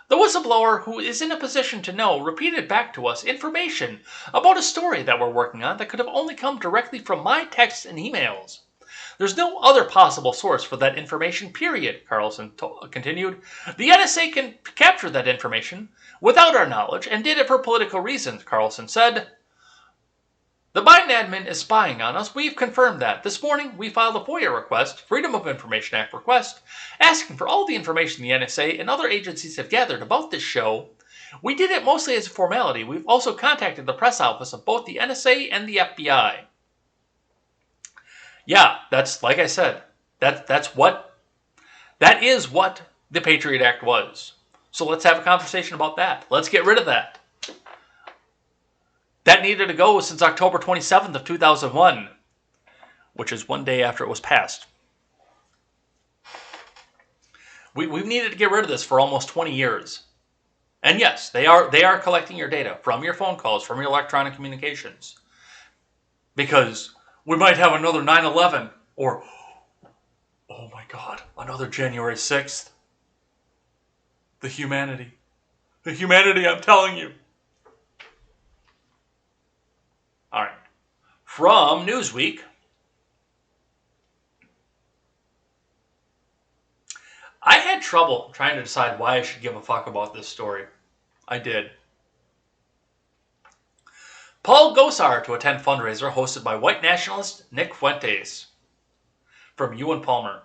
S1: The whistleblower, who is in a position to know, repeated back to us information about a story that we're working on that could have only come directly from my texts and emails. "There's no other possible source for that information, period," Carlson continued. "The NSA can capture that information without our knowledge and did it for political reasons," Carlson said. "The Biden admin is spying on us. We've confirmed that. This morning, we filed a FOIA request, Freedom of Information Act request, asking for all the information the NSA and other agencies have gathered about this show. We did it mostly as a formality. We've also contacted the press office of both the NSA and the FBI." Yeah, that's, like I said, that is what the Patriot Act was. So let's have a conversation about that. Let's get rid of that. That needed to go since October 27th of 2001, which is one day after it was passed. We've needed to get rid of this for almost 20 years. And yes, they are collecting your data from your phone calls, from your electronic communications. Because we might have another 9/11 or, oh my God, another January 6th. The humanity, I'm telling you. All right. From Newsweek, I had trouble trying to decide why I should give a fuck about this story. I did. Paul Gosar to attend fundraiser hosted by white nationalist Nick Fuentes. From Ewan Palmer.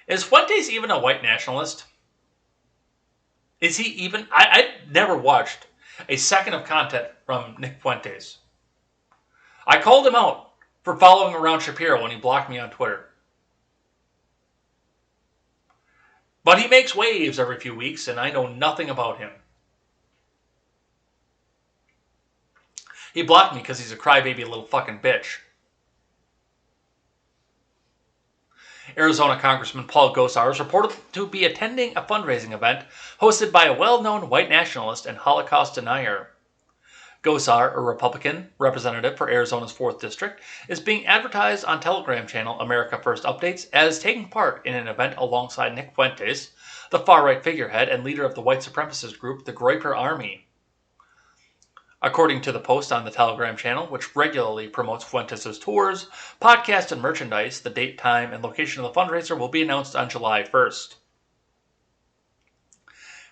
S1: Is Fuentes even a white nationalist? Is he even? I never watched a second of content from Nick Fuentes. I called him out for following around Shapiro when he blocked me on Twitter. But he makes waves every few weeks, and I know nothing about him. He blocked me because he's a crybaby little fucking bitch. Arizona Congressman Paul Gosar is reported to be attending a fundraising event hosted by a well-known white nationalist and Holocaust denier. Gosar, a Republican representative for Arizona's 4th District, is being advertised on Telegram channel America First Updates as taking part in an event alongside Nick Fuentes, the far-right figurehead and leader of the white supremacist group, the Groyper Army. According to the post on the Telegram channel, which regularly promotes Fuentes' tours, podcasts, and merchandise, the date, time, and location of the fundraiser will be announced on July 1st.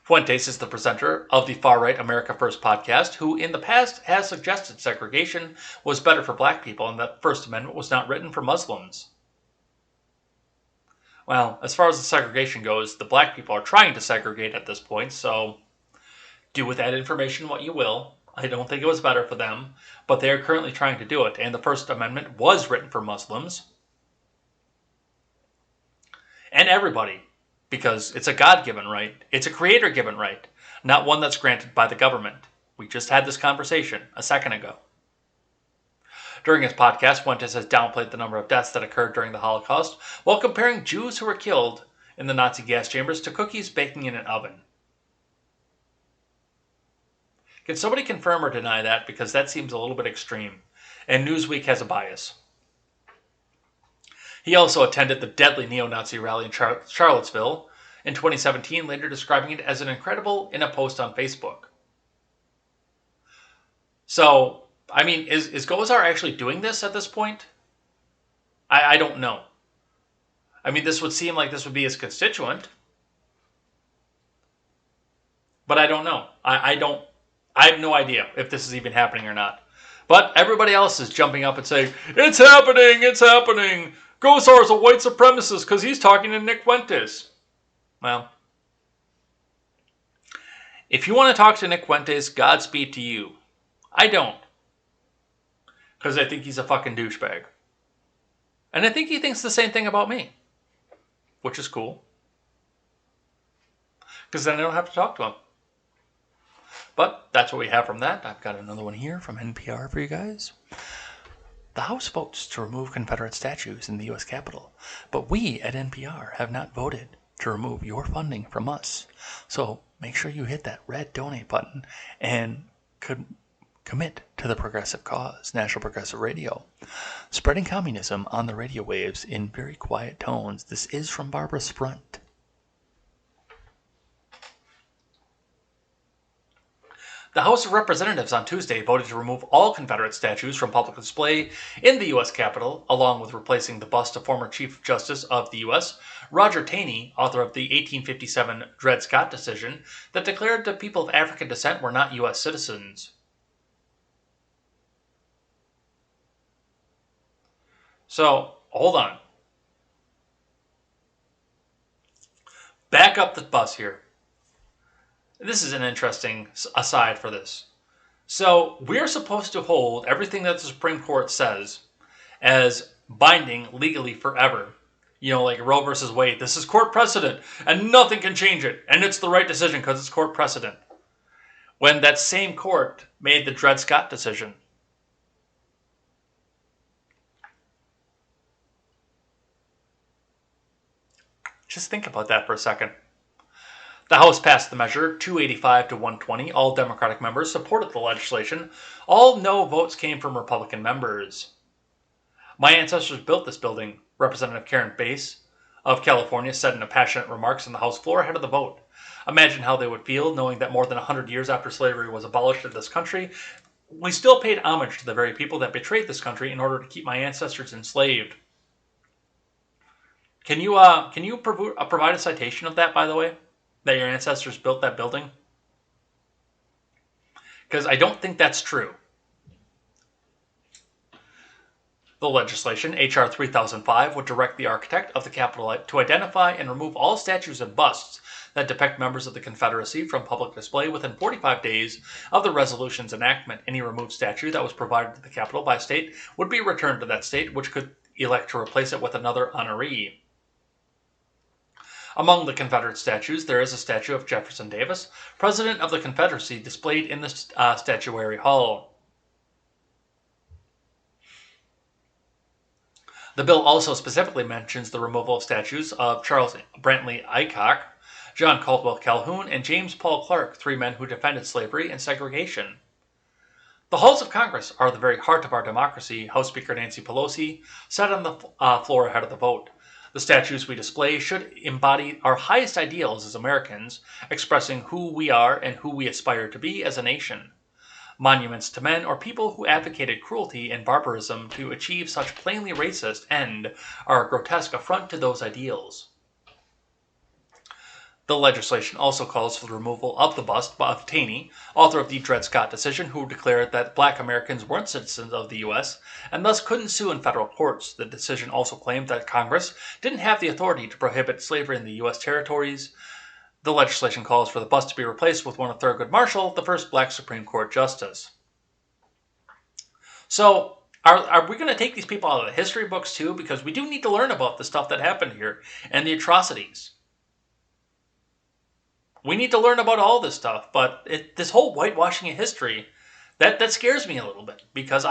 S1: Fuentes is the presenter of the far-right America First podcast, who in the past has suggested segregation was better for black people and that First Amendment was not written for Muslims. Well, as far as the segregation goes, the black people are trying to segregate at this point, so do with that information what you will. I don't think it was better for them, but they are currently trying to do it, and the First Amendment was written for Muslims. And everybody, because it's a God-given right. It's a creator-given right, not one that's granted by the government. We just had this conversation a second ago. During his podcast, Fuentes has downplayed the number of deaths that occurred during the Holocaust, while comparing Jews who were killed in the Nazi gas chambers to cookies baking in an oven. Can somebody confirm or deny that? Because that seems a little bit extreme, and Newsweek has a bias. He also attended the deadly neo-Nazi rally in Charlottesville in 2017, later describing it as an incredible in a post on Facebook. So, I mean, is Gosar actually doing this at this point? I don't know. I mean, this would seem like this would be his constituent. But I don't know. I have no idea if this is even happening or not. But everybody else is jumping up and saying, it's happening, it's happening. Gosar's a white supremacist because he's talking to Nick Fuentes. Well, If you want to talk to Nick Fuentes, Godspeed to you. I don't. Because I think he's a fucking douchebag. And I think he thinks the same thing about me. Which is cool. Because then I don't have to talk to him. But that's what we have from that. I've got another one here from NPR for you guys. The House votes to remove Confederate statues in the U.S. Capitol. But we at NPR have not voted to remove your funding from us. So make sure you hit that red donate button and commit to the progressive cause, National Progressive Radio. Spreading communism on the radio waves in very quiet tones. This is from Barbara's Front. The House of Representatives on Tuesday voted to remove all Confederate statues from public display in the U.S. Capitol, along with replacing the bust of former Chief Justice of the U.S., Roger Taney, author of the 1857 Dred Scott decision that declared the people of African descent were not U.S. citizens. So, hold on. Back up the bus here. This is an interesting aside for this. So, we're supposed to hold everything that the Supreme Court says as binding legally forever. You know, like Roe versus Wade. This is court precedent, and nothing can change it. And it's the right decision because it's court precedent. When that same court made the Dred Scott decision. Just think about that for a second. The House passed the measure 285 to 120. All Democratic members supported the legislation. All no votes came from Republican members. My ancestors built this building, Representative Karen Bass of California said in a passionate remarks on the House floor ahead of the vote. Imagine how they would feel knowing that more than 100 years after slavery was abolished in this country, we still paid homage to the very people that betrayed this country in order to keep my ancestors enslaved. Can you provide a citation of that, by the way? That your ancestors built that building? Because I don't think that's true. The legislation, H.R. 3005, would direct the architect of the Capitol to identify and remove all statues and busts that depict members of the Confederacy from public display within 45 days of the resolution's enactment. Any removed statue that was provided to the Capitol by a state would be returned to that state, which could elect to replace it with another honoree. Among the Confederate statues, there is a statue of Jefferson Davis, President of the Confederacy, displayed in the Statuary Hall. The bill also specifically mentions the removal of statues of Charles Brantley Aycock, John Caldwell Calhoun, and James Paul Clark, three men who defended slavery and segregation. The halls of Congress are the very heart of our democracy, House Speaker Nancy Pelosi said on the floor ahead of the vote. The statues we display should embody our highest ideals as Americans, expressing who we are and who we aspire to be as a nation. Monuments to men or people who advocated cruelty and barbarism to achieve such plainly racist end are a grotesque affront to those ideals. The legislation also calls for the removal of the bust of Taney, author of the Dred Scott decision, who declared that black Americans weren't citizens of the U.S. and thus couldn't sue in federal courts. The decision also claimed that Congress didn't have the authority to prohibit slavery in the U.S. territories. The legislation calls for the bust to be replaced with one of Thurgood Marshall, the first black Supreme Court justice. So, are we going to take these people out of the history books too? Because we do need to learn about the stuff that happened here and the atrocities. We need to learn about all this stuff, but this whole whitewashing of history, that scares me a little bit. Because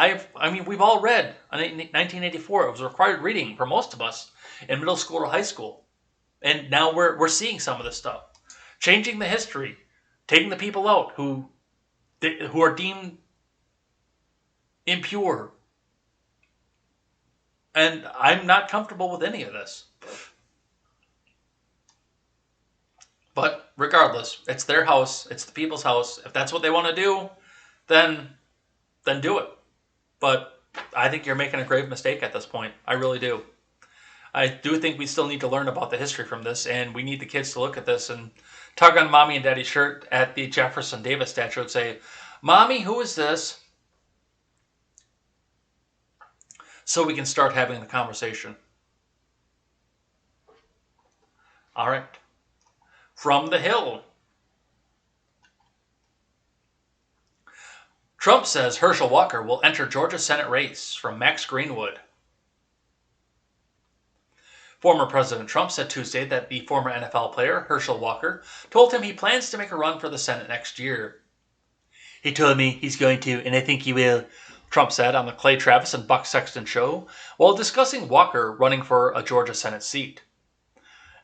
S1: we've all read, in 1984, it was required reading for most of us in middle school or high school. And now we're seeing some of this stuff. Changing the history, taking the people out who are deemed impure. And I'm not comfortable with any of this. But regardless, it's their house, it's the people's house. If that's what they want to do, then do it. But I think you're making a grave mistake at this point. I really do. I do think we still need to learn about the history from this, and we need the kids to look at this and tug on Mommy and Daddy's shirt at the Jefferson Davis statue and say, "Mommy, who is this?" So we can start having the conversation. All right. From the Hill. Trump says Herschel Walker will enter Georgia Senate race, from Max Greenwood. Former President Trump said Tuesday that the former NFL player, Herschel Walker, told him he plans to make a run for the Senate next year. He told me he's going to, and I think he will, Trump said on the Clay Travis and Buck Sexton show while discussing Walker running for a Georgia Senate seat.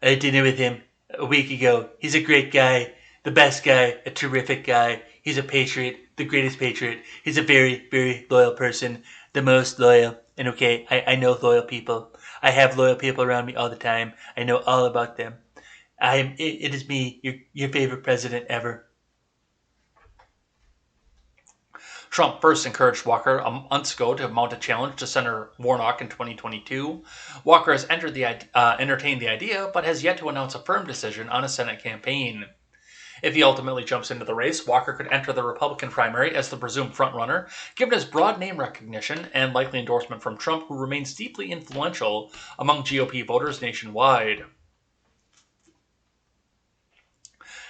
S1: I had dinner with him a week ago. He's a great guy, the best guy, a terrific guy. He's a patriot, the greatest patriot. He's a very, very loyal person, the most loyal. And okay, I know loyal people. I have loyal people around me all the time. I know all about them. It is me, your favorite president ever. Trump first encouraged Walker months ago to mount a challenge to Senator Warnock in 2022. Walker has entertained the idea, but has yet to announce a firm decision on a Senate campaign. If he ultimately jumps into the race, Walker could enter the Republican primary as the presumed frontrunner, given his broad name recognition and likely endorsement from Trump, who remains deeply influential among GOP voters nationwide.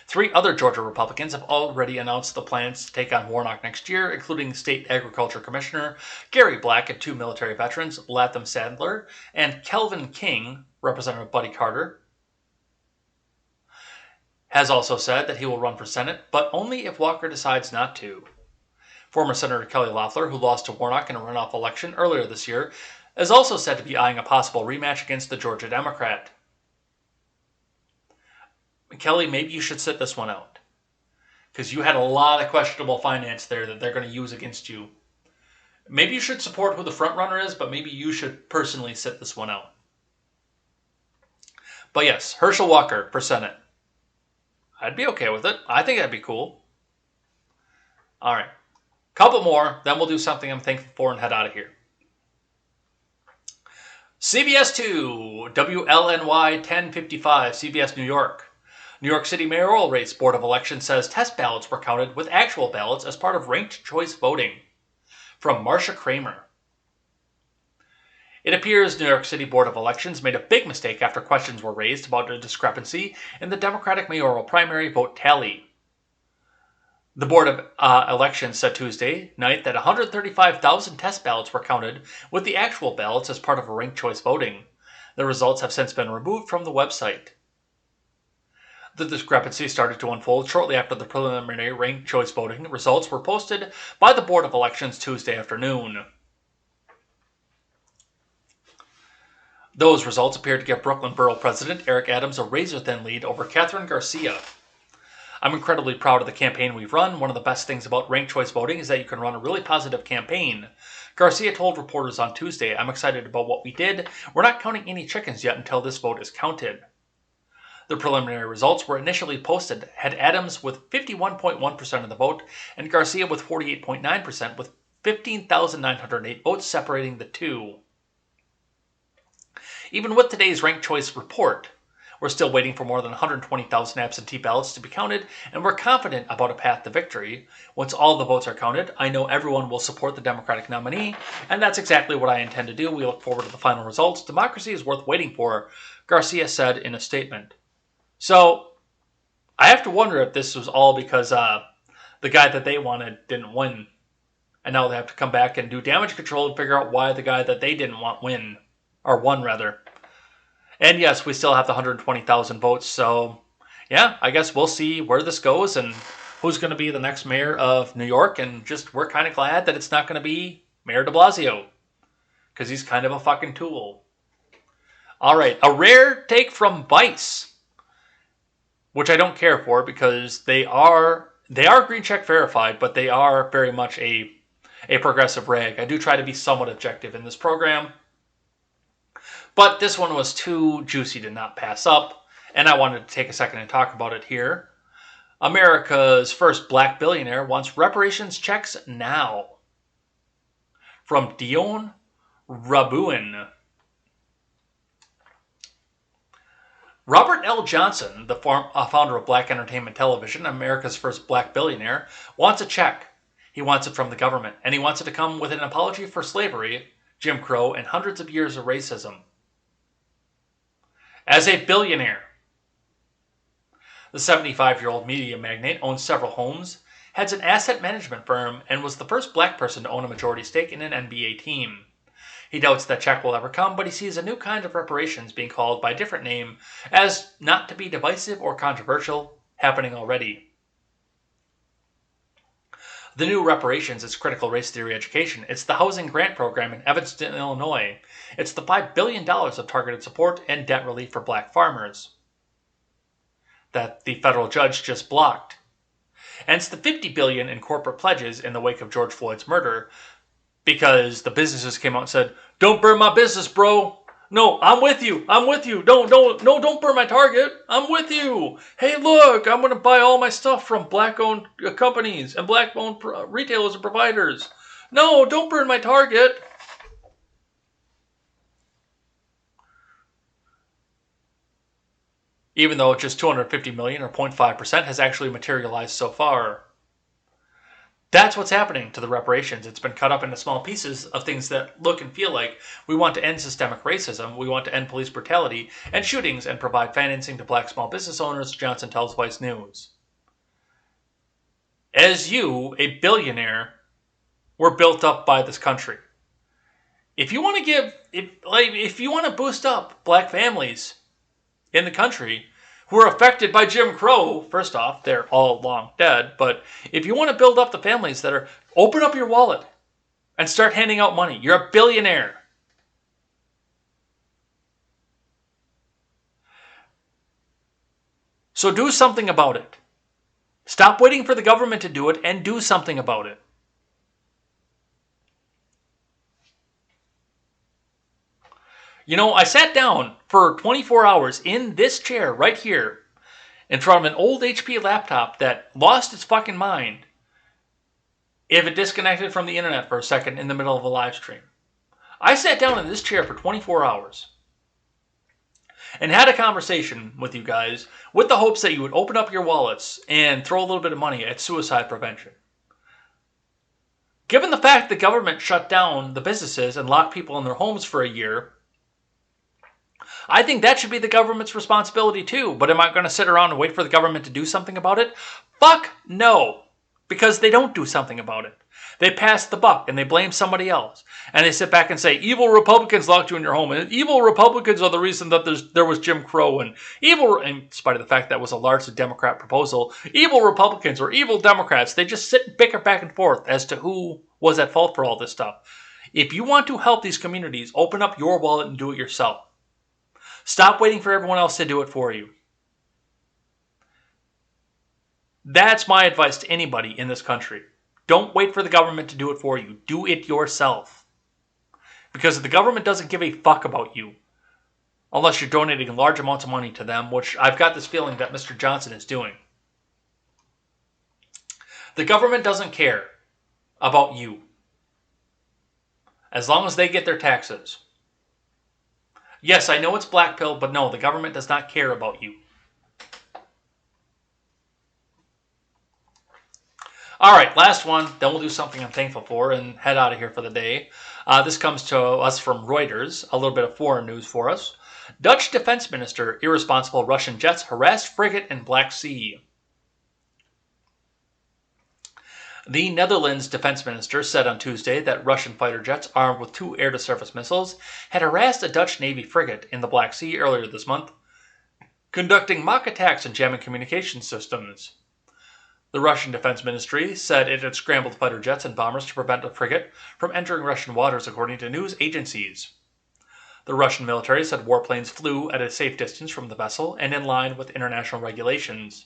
S1: 3 other Georgia Republicans have already announced the plans to take on Warnock next year, including State Agriculture Commissioner Gary Black and 2 military veterans, Latham Sadler and Kelvin King. Representative Buddy Carter has also said that he will run for Senate, but only if Walker decides not to. Former Senator Kelly Loeffler, who lost to Warnock in a runoff election earlier this year, is also said to be eyeing a possible rematch against the Georgia Democrat. Kelly, maybe you should sit this one out, because you had a lot of questionable finance there that they're going to use against you. Maybe you should support who the front runner is, but maybe you should personally sit this one out. But yes, Herschel Walker for Senate. I'd be okay with it. I think that'd be cool. All right. Couple more, then we'll do something I'm thankful for and head out of here. CBS 2, WLNY 1055, CBS New York. New York City mayoral race Board of Elections says test ballots were counted with actual ballots as part of ranked choice voting. From Marcia Kramer. It appears New York City Board of Elections made a big mistake after questions were raised about a discrepancy in the Democratic mayoral primary vote tally. The Board of Elections said Tuesday night that 135,000 test ballots were counted with the actual ballots as part of ranked choice voting. The results have since been removed from the website. The discrepancy started to unfold shortly after the preliminary ranked choice voting results were posted by the Board of Elections Tuesday afternoon. Those results appeared to give Brooklyn Borough President Eric Adams a razor-thin lead over Catherine Garcia. I'm incredibly proud of the campaign we've run. One of the best things about ranked choice voting is that you can run a really positive campaign. Garcia told reporters on Tuesday, I'm excited about what we did. We're not counting any chickens yet until this vote is counted. The preliminary results were initially posted, had Adams with 51.1% of the vote and Garcia with 48.9%, with 15,908 votes separating the two. Even with today's ranked choice report, we're still waiting for more than 120,000 absentee ballots to be counted, and we're confident about a path to victory. Once all the votes are counted, I know everyone will support the Democratic nominee, and that's exactly what I intend to do. We look forward to the final results. Democracy is worth waiting for, Garcia said in a statement. So, I have to wonder if this was all because the guy that they wanted didn't win. And now they have to come back and do damage control and figure out why the guy that they didn't want won, rather. And yes, we still have the 120,000 votes. So, yeah, I guess we'll see where this goes and who's going to be the next mayor of New York. And just we're kind of glad that it's not going to be Mayor de Blasio, because he's kind of a fucking tool. All right, a rare take from Vice, which I don't care for because they are green check verified, but they are very much a progressive rag. I do try to be somewhat objective in this program, but this one was too juicy to not pass up, and I wanted to take a second and talk about it here. America's first black billionaire wants reparations checks now. From Dion Rabouin. Robert L. Johnson, the founder of Black Entertainment Television, America's first black billionaire, wants a check. He wants it from the government, and he wants it to come with an apology for slavery, Jim Crow, and hundreds of years of racism. As a billionaire, the 75-year-old media magnate owns several homes, heads an asset management firm, and was the first black person to own a majority stake in an NBA team. He doubts that check will ever come, but he sees a new kind of reparations being called by a different name as not to be divisive or controversial, happening already. The new reparations is critical race theory education. It's the housing grant program in Evanston, Illinois. It's the $5 billion of targeted support and debt relief for black farmers that the federal judge just blocked. And it's the $50 billion in corporate pledges in the wake of George Floyd's murder, because the businesses came out and said, "Don't burn my business, bro. No, I'm with you. I'm with you. Don't burn my Target. I'm with you. Hey, look, I'm going to buy all my stuff from black-owned companies and black-owned retailers and providers. No, don't burn my Target." Even though just $250 million or 0.5% has actually materialized so far. That's what's happening to the reparations. It's been cut up into small pieces of things that look and feel like we want to end systemic racism, we want to end police brutality and shootings, and provide financing to black small business owners, Johnson tells Vice News. As you, a billionaire, were built up by this country. If you want to if you want to boost up black families in the country who are affected by Jim Crow, first off, they're all long dead, but if you want to build up the families that are, open up your wallet and start handing out money. You're a billionaire. So do something about it. Stop waiting for the government to do it and do something about it. You know, I sat down for 24 hours in this chair right here in front of an old HP laptop that lost its fucking mind if it disconnected from the internet for a second in the middle of a live stream. I sat down in this chair for 24 hours and had a conversation with you guys with the hopes that you would open up your wallets and throw a little bit of money at suicide prevention. Given the fact the government shut down the businesses and locked people in their homes for a year, I think that should be the government's responsibility too. But am I going to sit around and wait for the government to do something about it? Fuck no. Because they don't do something about it. They pass the buck and they blame somebody else. And they sit back and say, evil Republicans locked you in your home. And evil Republicans are the reason that there was Jim Crow. And in spite of the fact that was a largely Democrat proposal, evil Republicans or evil Democrats, they just sit and bicker back and forth as to who was at fault for all this stuff. If you want to help these communities, open up your wallet and do it yourself. Stop waiting for everyone else to do it for you. That's my advice to anybody in this country. Don't wait for the government to do it for you. Do it yourself. Because the government doesn't give a fuck about you unless you're donating large amounts of money to them, which I've got this feeling that Mr. Johnson is doing. The government doesn't care about you as long as they get their taxes. Yes, I know it's black pill, but no, the government does not care about you. All right, last one, then we'll do something I'm thankful for and head out of here for the day. This comes to us from Reuters, a little bit of foreign news for us. Dutch defense minister, irresponsible Russian jets harassed frigate in Black Sea. The Netherlands defense minister said on Tuesday that Russian fighter jets armed with 2 air-to-surface missiles had harassed a Dutch Navy frigate in the Black Sea earlier this month, conducting mock attacks and jamming communication systems. The Russian Defense Ministry said it had scrambled fighter jets and bombers to prevent the frigate from entering Russian waters, according to news agencies. The Russian military said warplanes flew at a safe distance from the vessel and in line with international regulations.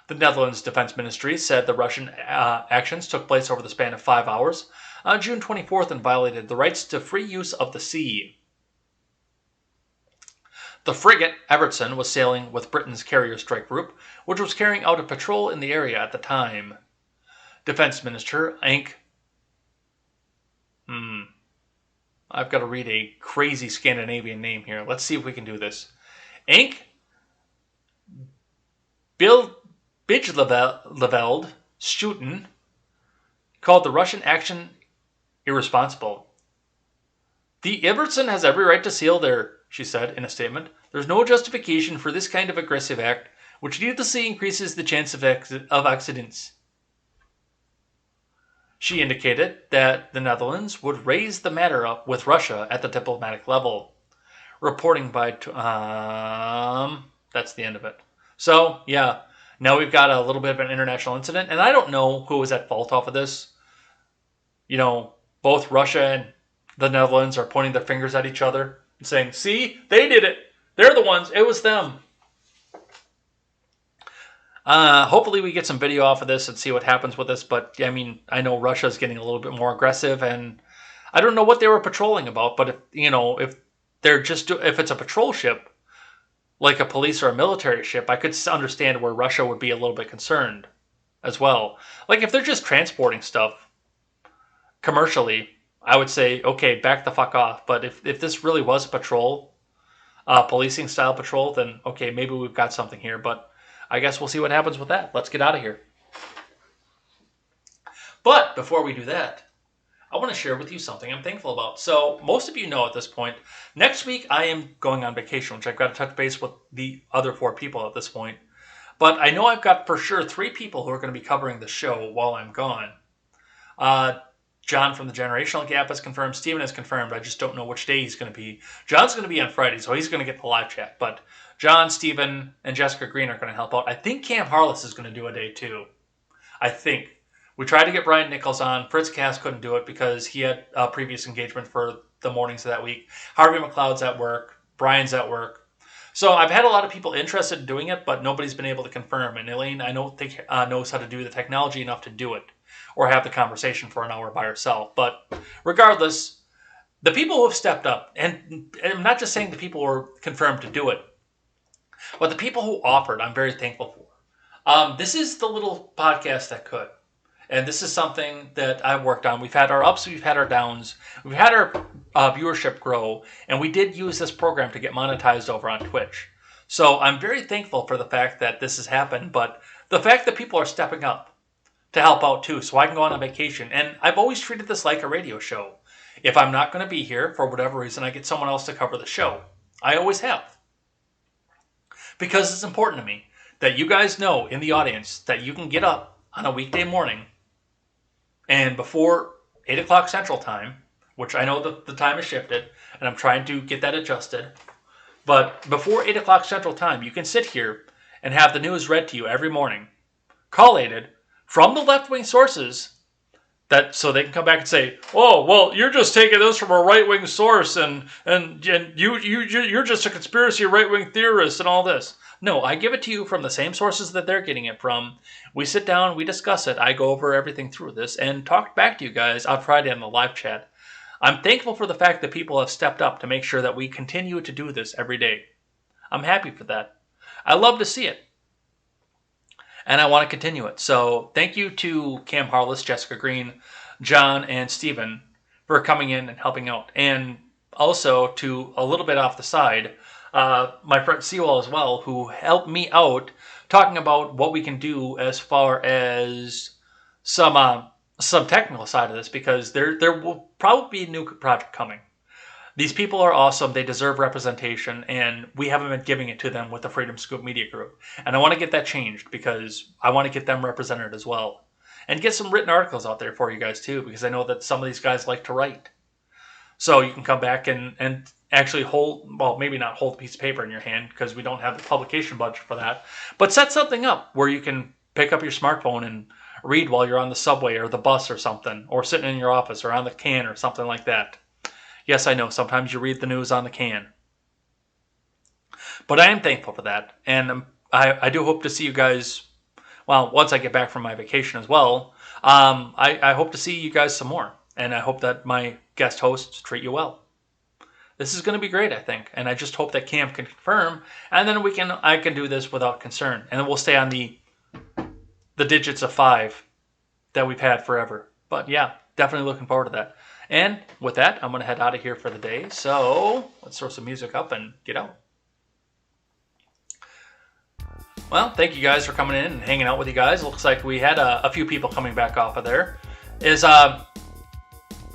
S1: The Netherlands Defense Ministry said the Russian actions took place over the span of 5 hours on June 24th and violated the rights to free use of the sea. The frigate, Evertson, was sailing with Britain's carrier strike group, which was carrying out a patrol in the area at the time. Defense Minister I've got to read a crazy Scandinavian name here. Let's see if we can do this. Bijleveld Stuten called the Russian action irresponsible. The Evertson has every right to sail there, she said in a statement. There's no justification for this kind of aggressive act, which needlessly increases the chance of accidents. She indicated that the Netherlands would raise the matter up with Russia at the diplomatic level. Reporting by... that's the end of it. So, yeah, now we've got a little bit of an international incident, and I don't know who was at fault off of this. You know, both Russia and the Netherlands are pointing their fingers at each other and saying, see, they did it. They're the ones. It was them. Hopefully we get some video off of this and see what happens with this. But, I mean, I know Russia's getting a little bit more aggressive, and I don't know what they were patrolling about. But, if they're just if it's a patrol ship, like a police or a military ship, I could understand where Russia would be a little bit concerned as well. Like, if they're just transporting stuff commercially, I would say, okay, back the fuck off. But if this really was a patrol, policing style patrol, then okay, maybe we've got something here. But I guess we'll see what happens with that. Let's get out of here. But before we do that, I want to share with you something I'm thankful about. So most of you know at this point, next week I am going on vacation, which I've got to touch base with the other 4 people at this point. But I know I've got for sure 3 people who are going to be covering the show while I'm gone. John from the Generational Gap is confirmed. Steven is confirmed. I just don't know which day he's going to be. John's going to be on Friday, so he's going to get the live chat. But John, Steven, and Jessica Green are going to help out. I think Cam Harless is going to do a day too. I think. We tried to get Brian Nichols on. Fritz Cass couldn't do it because he had a previous engagement for the mornings of that week. Harvey McLeod's at work. Brian's at work. So I've had a lot of people interested in doing it, but nobody's been able to confirm. And Elaine, I don't think knows how to do the technology enough to do it or have the conversation for an hour by herself. But regardless, the people who have stepped up, and I'm not just saying the people who are confirmed to do it, but the people who offered, I'm very thankful for. This is the little podcast that could. And this is something that I've worked on. We've had our ups, we've had our downs, we've had our viewership grow, and we did use this program to get monetized over on Twitch. So I'm very thankful for the fact that this has happened, but the fact that people are stepping up to help out too, so I can go on vacation. And I've always treated this like a radio show. If I'm not going to be here for whatever reason, I get someone else to cover the show. I always have. Because it's important to me that you guys know in the audience that you can get up on a weekday morning and before 8 o'clock Central Time, which I know the time has shifted, and I'm trying to get that adjusted, but before 8 o'clock Central Time, you can sit here and have the news read to you every morning, collated from the left-wing sources, so they can come back and say, oh, well, you're just taking this from a right-wing source, and you're just a conspiracy right-wing theorist and all this. No, I give it to you from the same sources that they're getting it from. We sit down, we discuss it, I go over everything through this, and talk back to you guys on Friday on the live chat. I'm thankful for the fact that people have stepped up to make sure that we continue to do this every day. I'm happy for that. I love to see it. And I want to continue it. So thank you to Cam Harless, Jessica Green, John, and Steven for coming in and helping out. And also to, a little bit off the side, my friend Sewell as well, who helped me out talking about what we can do as far as some technical side of this, because there will probably be a new project coming. These people are awesome. They deserve representation, and we haven't been giving it to them with the Freedom Scoop Media Group. And I want to get that changed because I want to get them represented as well. And get some written articles out there for you guys too, because I know that some of these guys like to write. So you can come back and actually hold, well, maybe not hold a piece of paper in your hand because we don't have the publication budget for that, but set something up where you can pick up your smartphone and read while you're on the subway or the bus or something, or sitting in your office or on the can or something like that. Yes, I know, sometimes you read the news on the can. But I am thankful for that, and I do hope to see you guys, well, once I get back from my vacation as well, I hope to see you guys some more, and I hope that my guest hosts treat you well. This is going to be great, I think, and I just hope that Cam can confirm, and then I can do this without concern, and then we'll stay on the digits of 5 that we've had forever. But yeah, definitely looking forward to that. And with that, I'm going to head out of here for the day, so let's throw some music up and get out. Well, thank you guys for coming in and hanging out with you guys. Looks like we had a few people coming back off of there.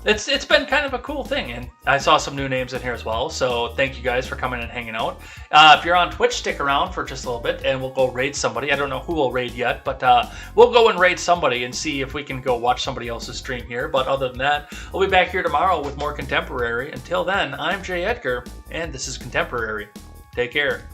S1: It's been kind of a cool thing, and I saw some new names in here as well. So thank you guys for coming and hanging out. If you're on Twitch, stick around for just a little bit, and we'll go raid somebody. I don't know who we'll raid yet, but we'll go and raid somebody and see if we can go watch somebody else's stream here. But other than that, we'll be back here tomorrow with more Contemporary. Until then, I'm Jay Edgar, and this is Contemporary. Take care.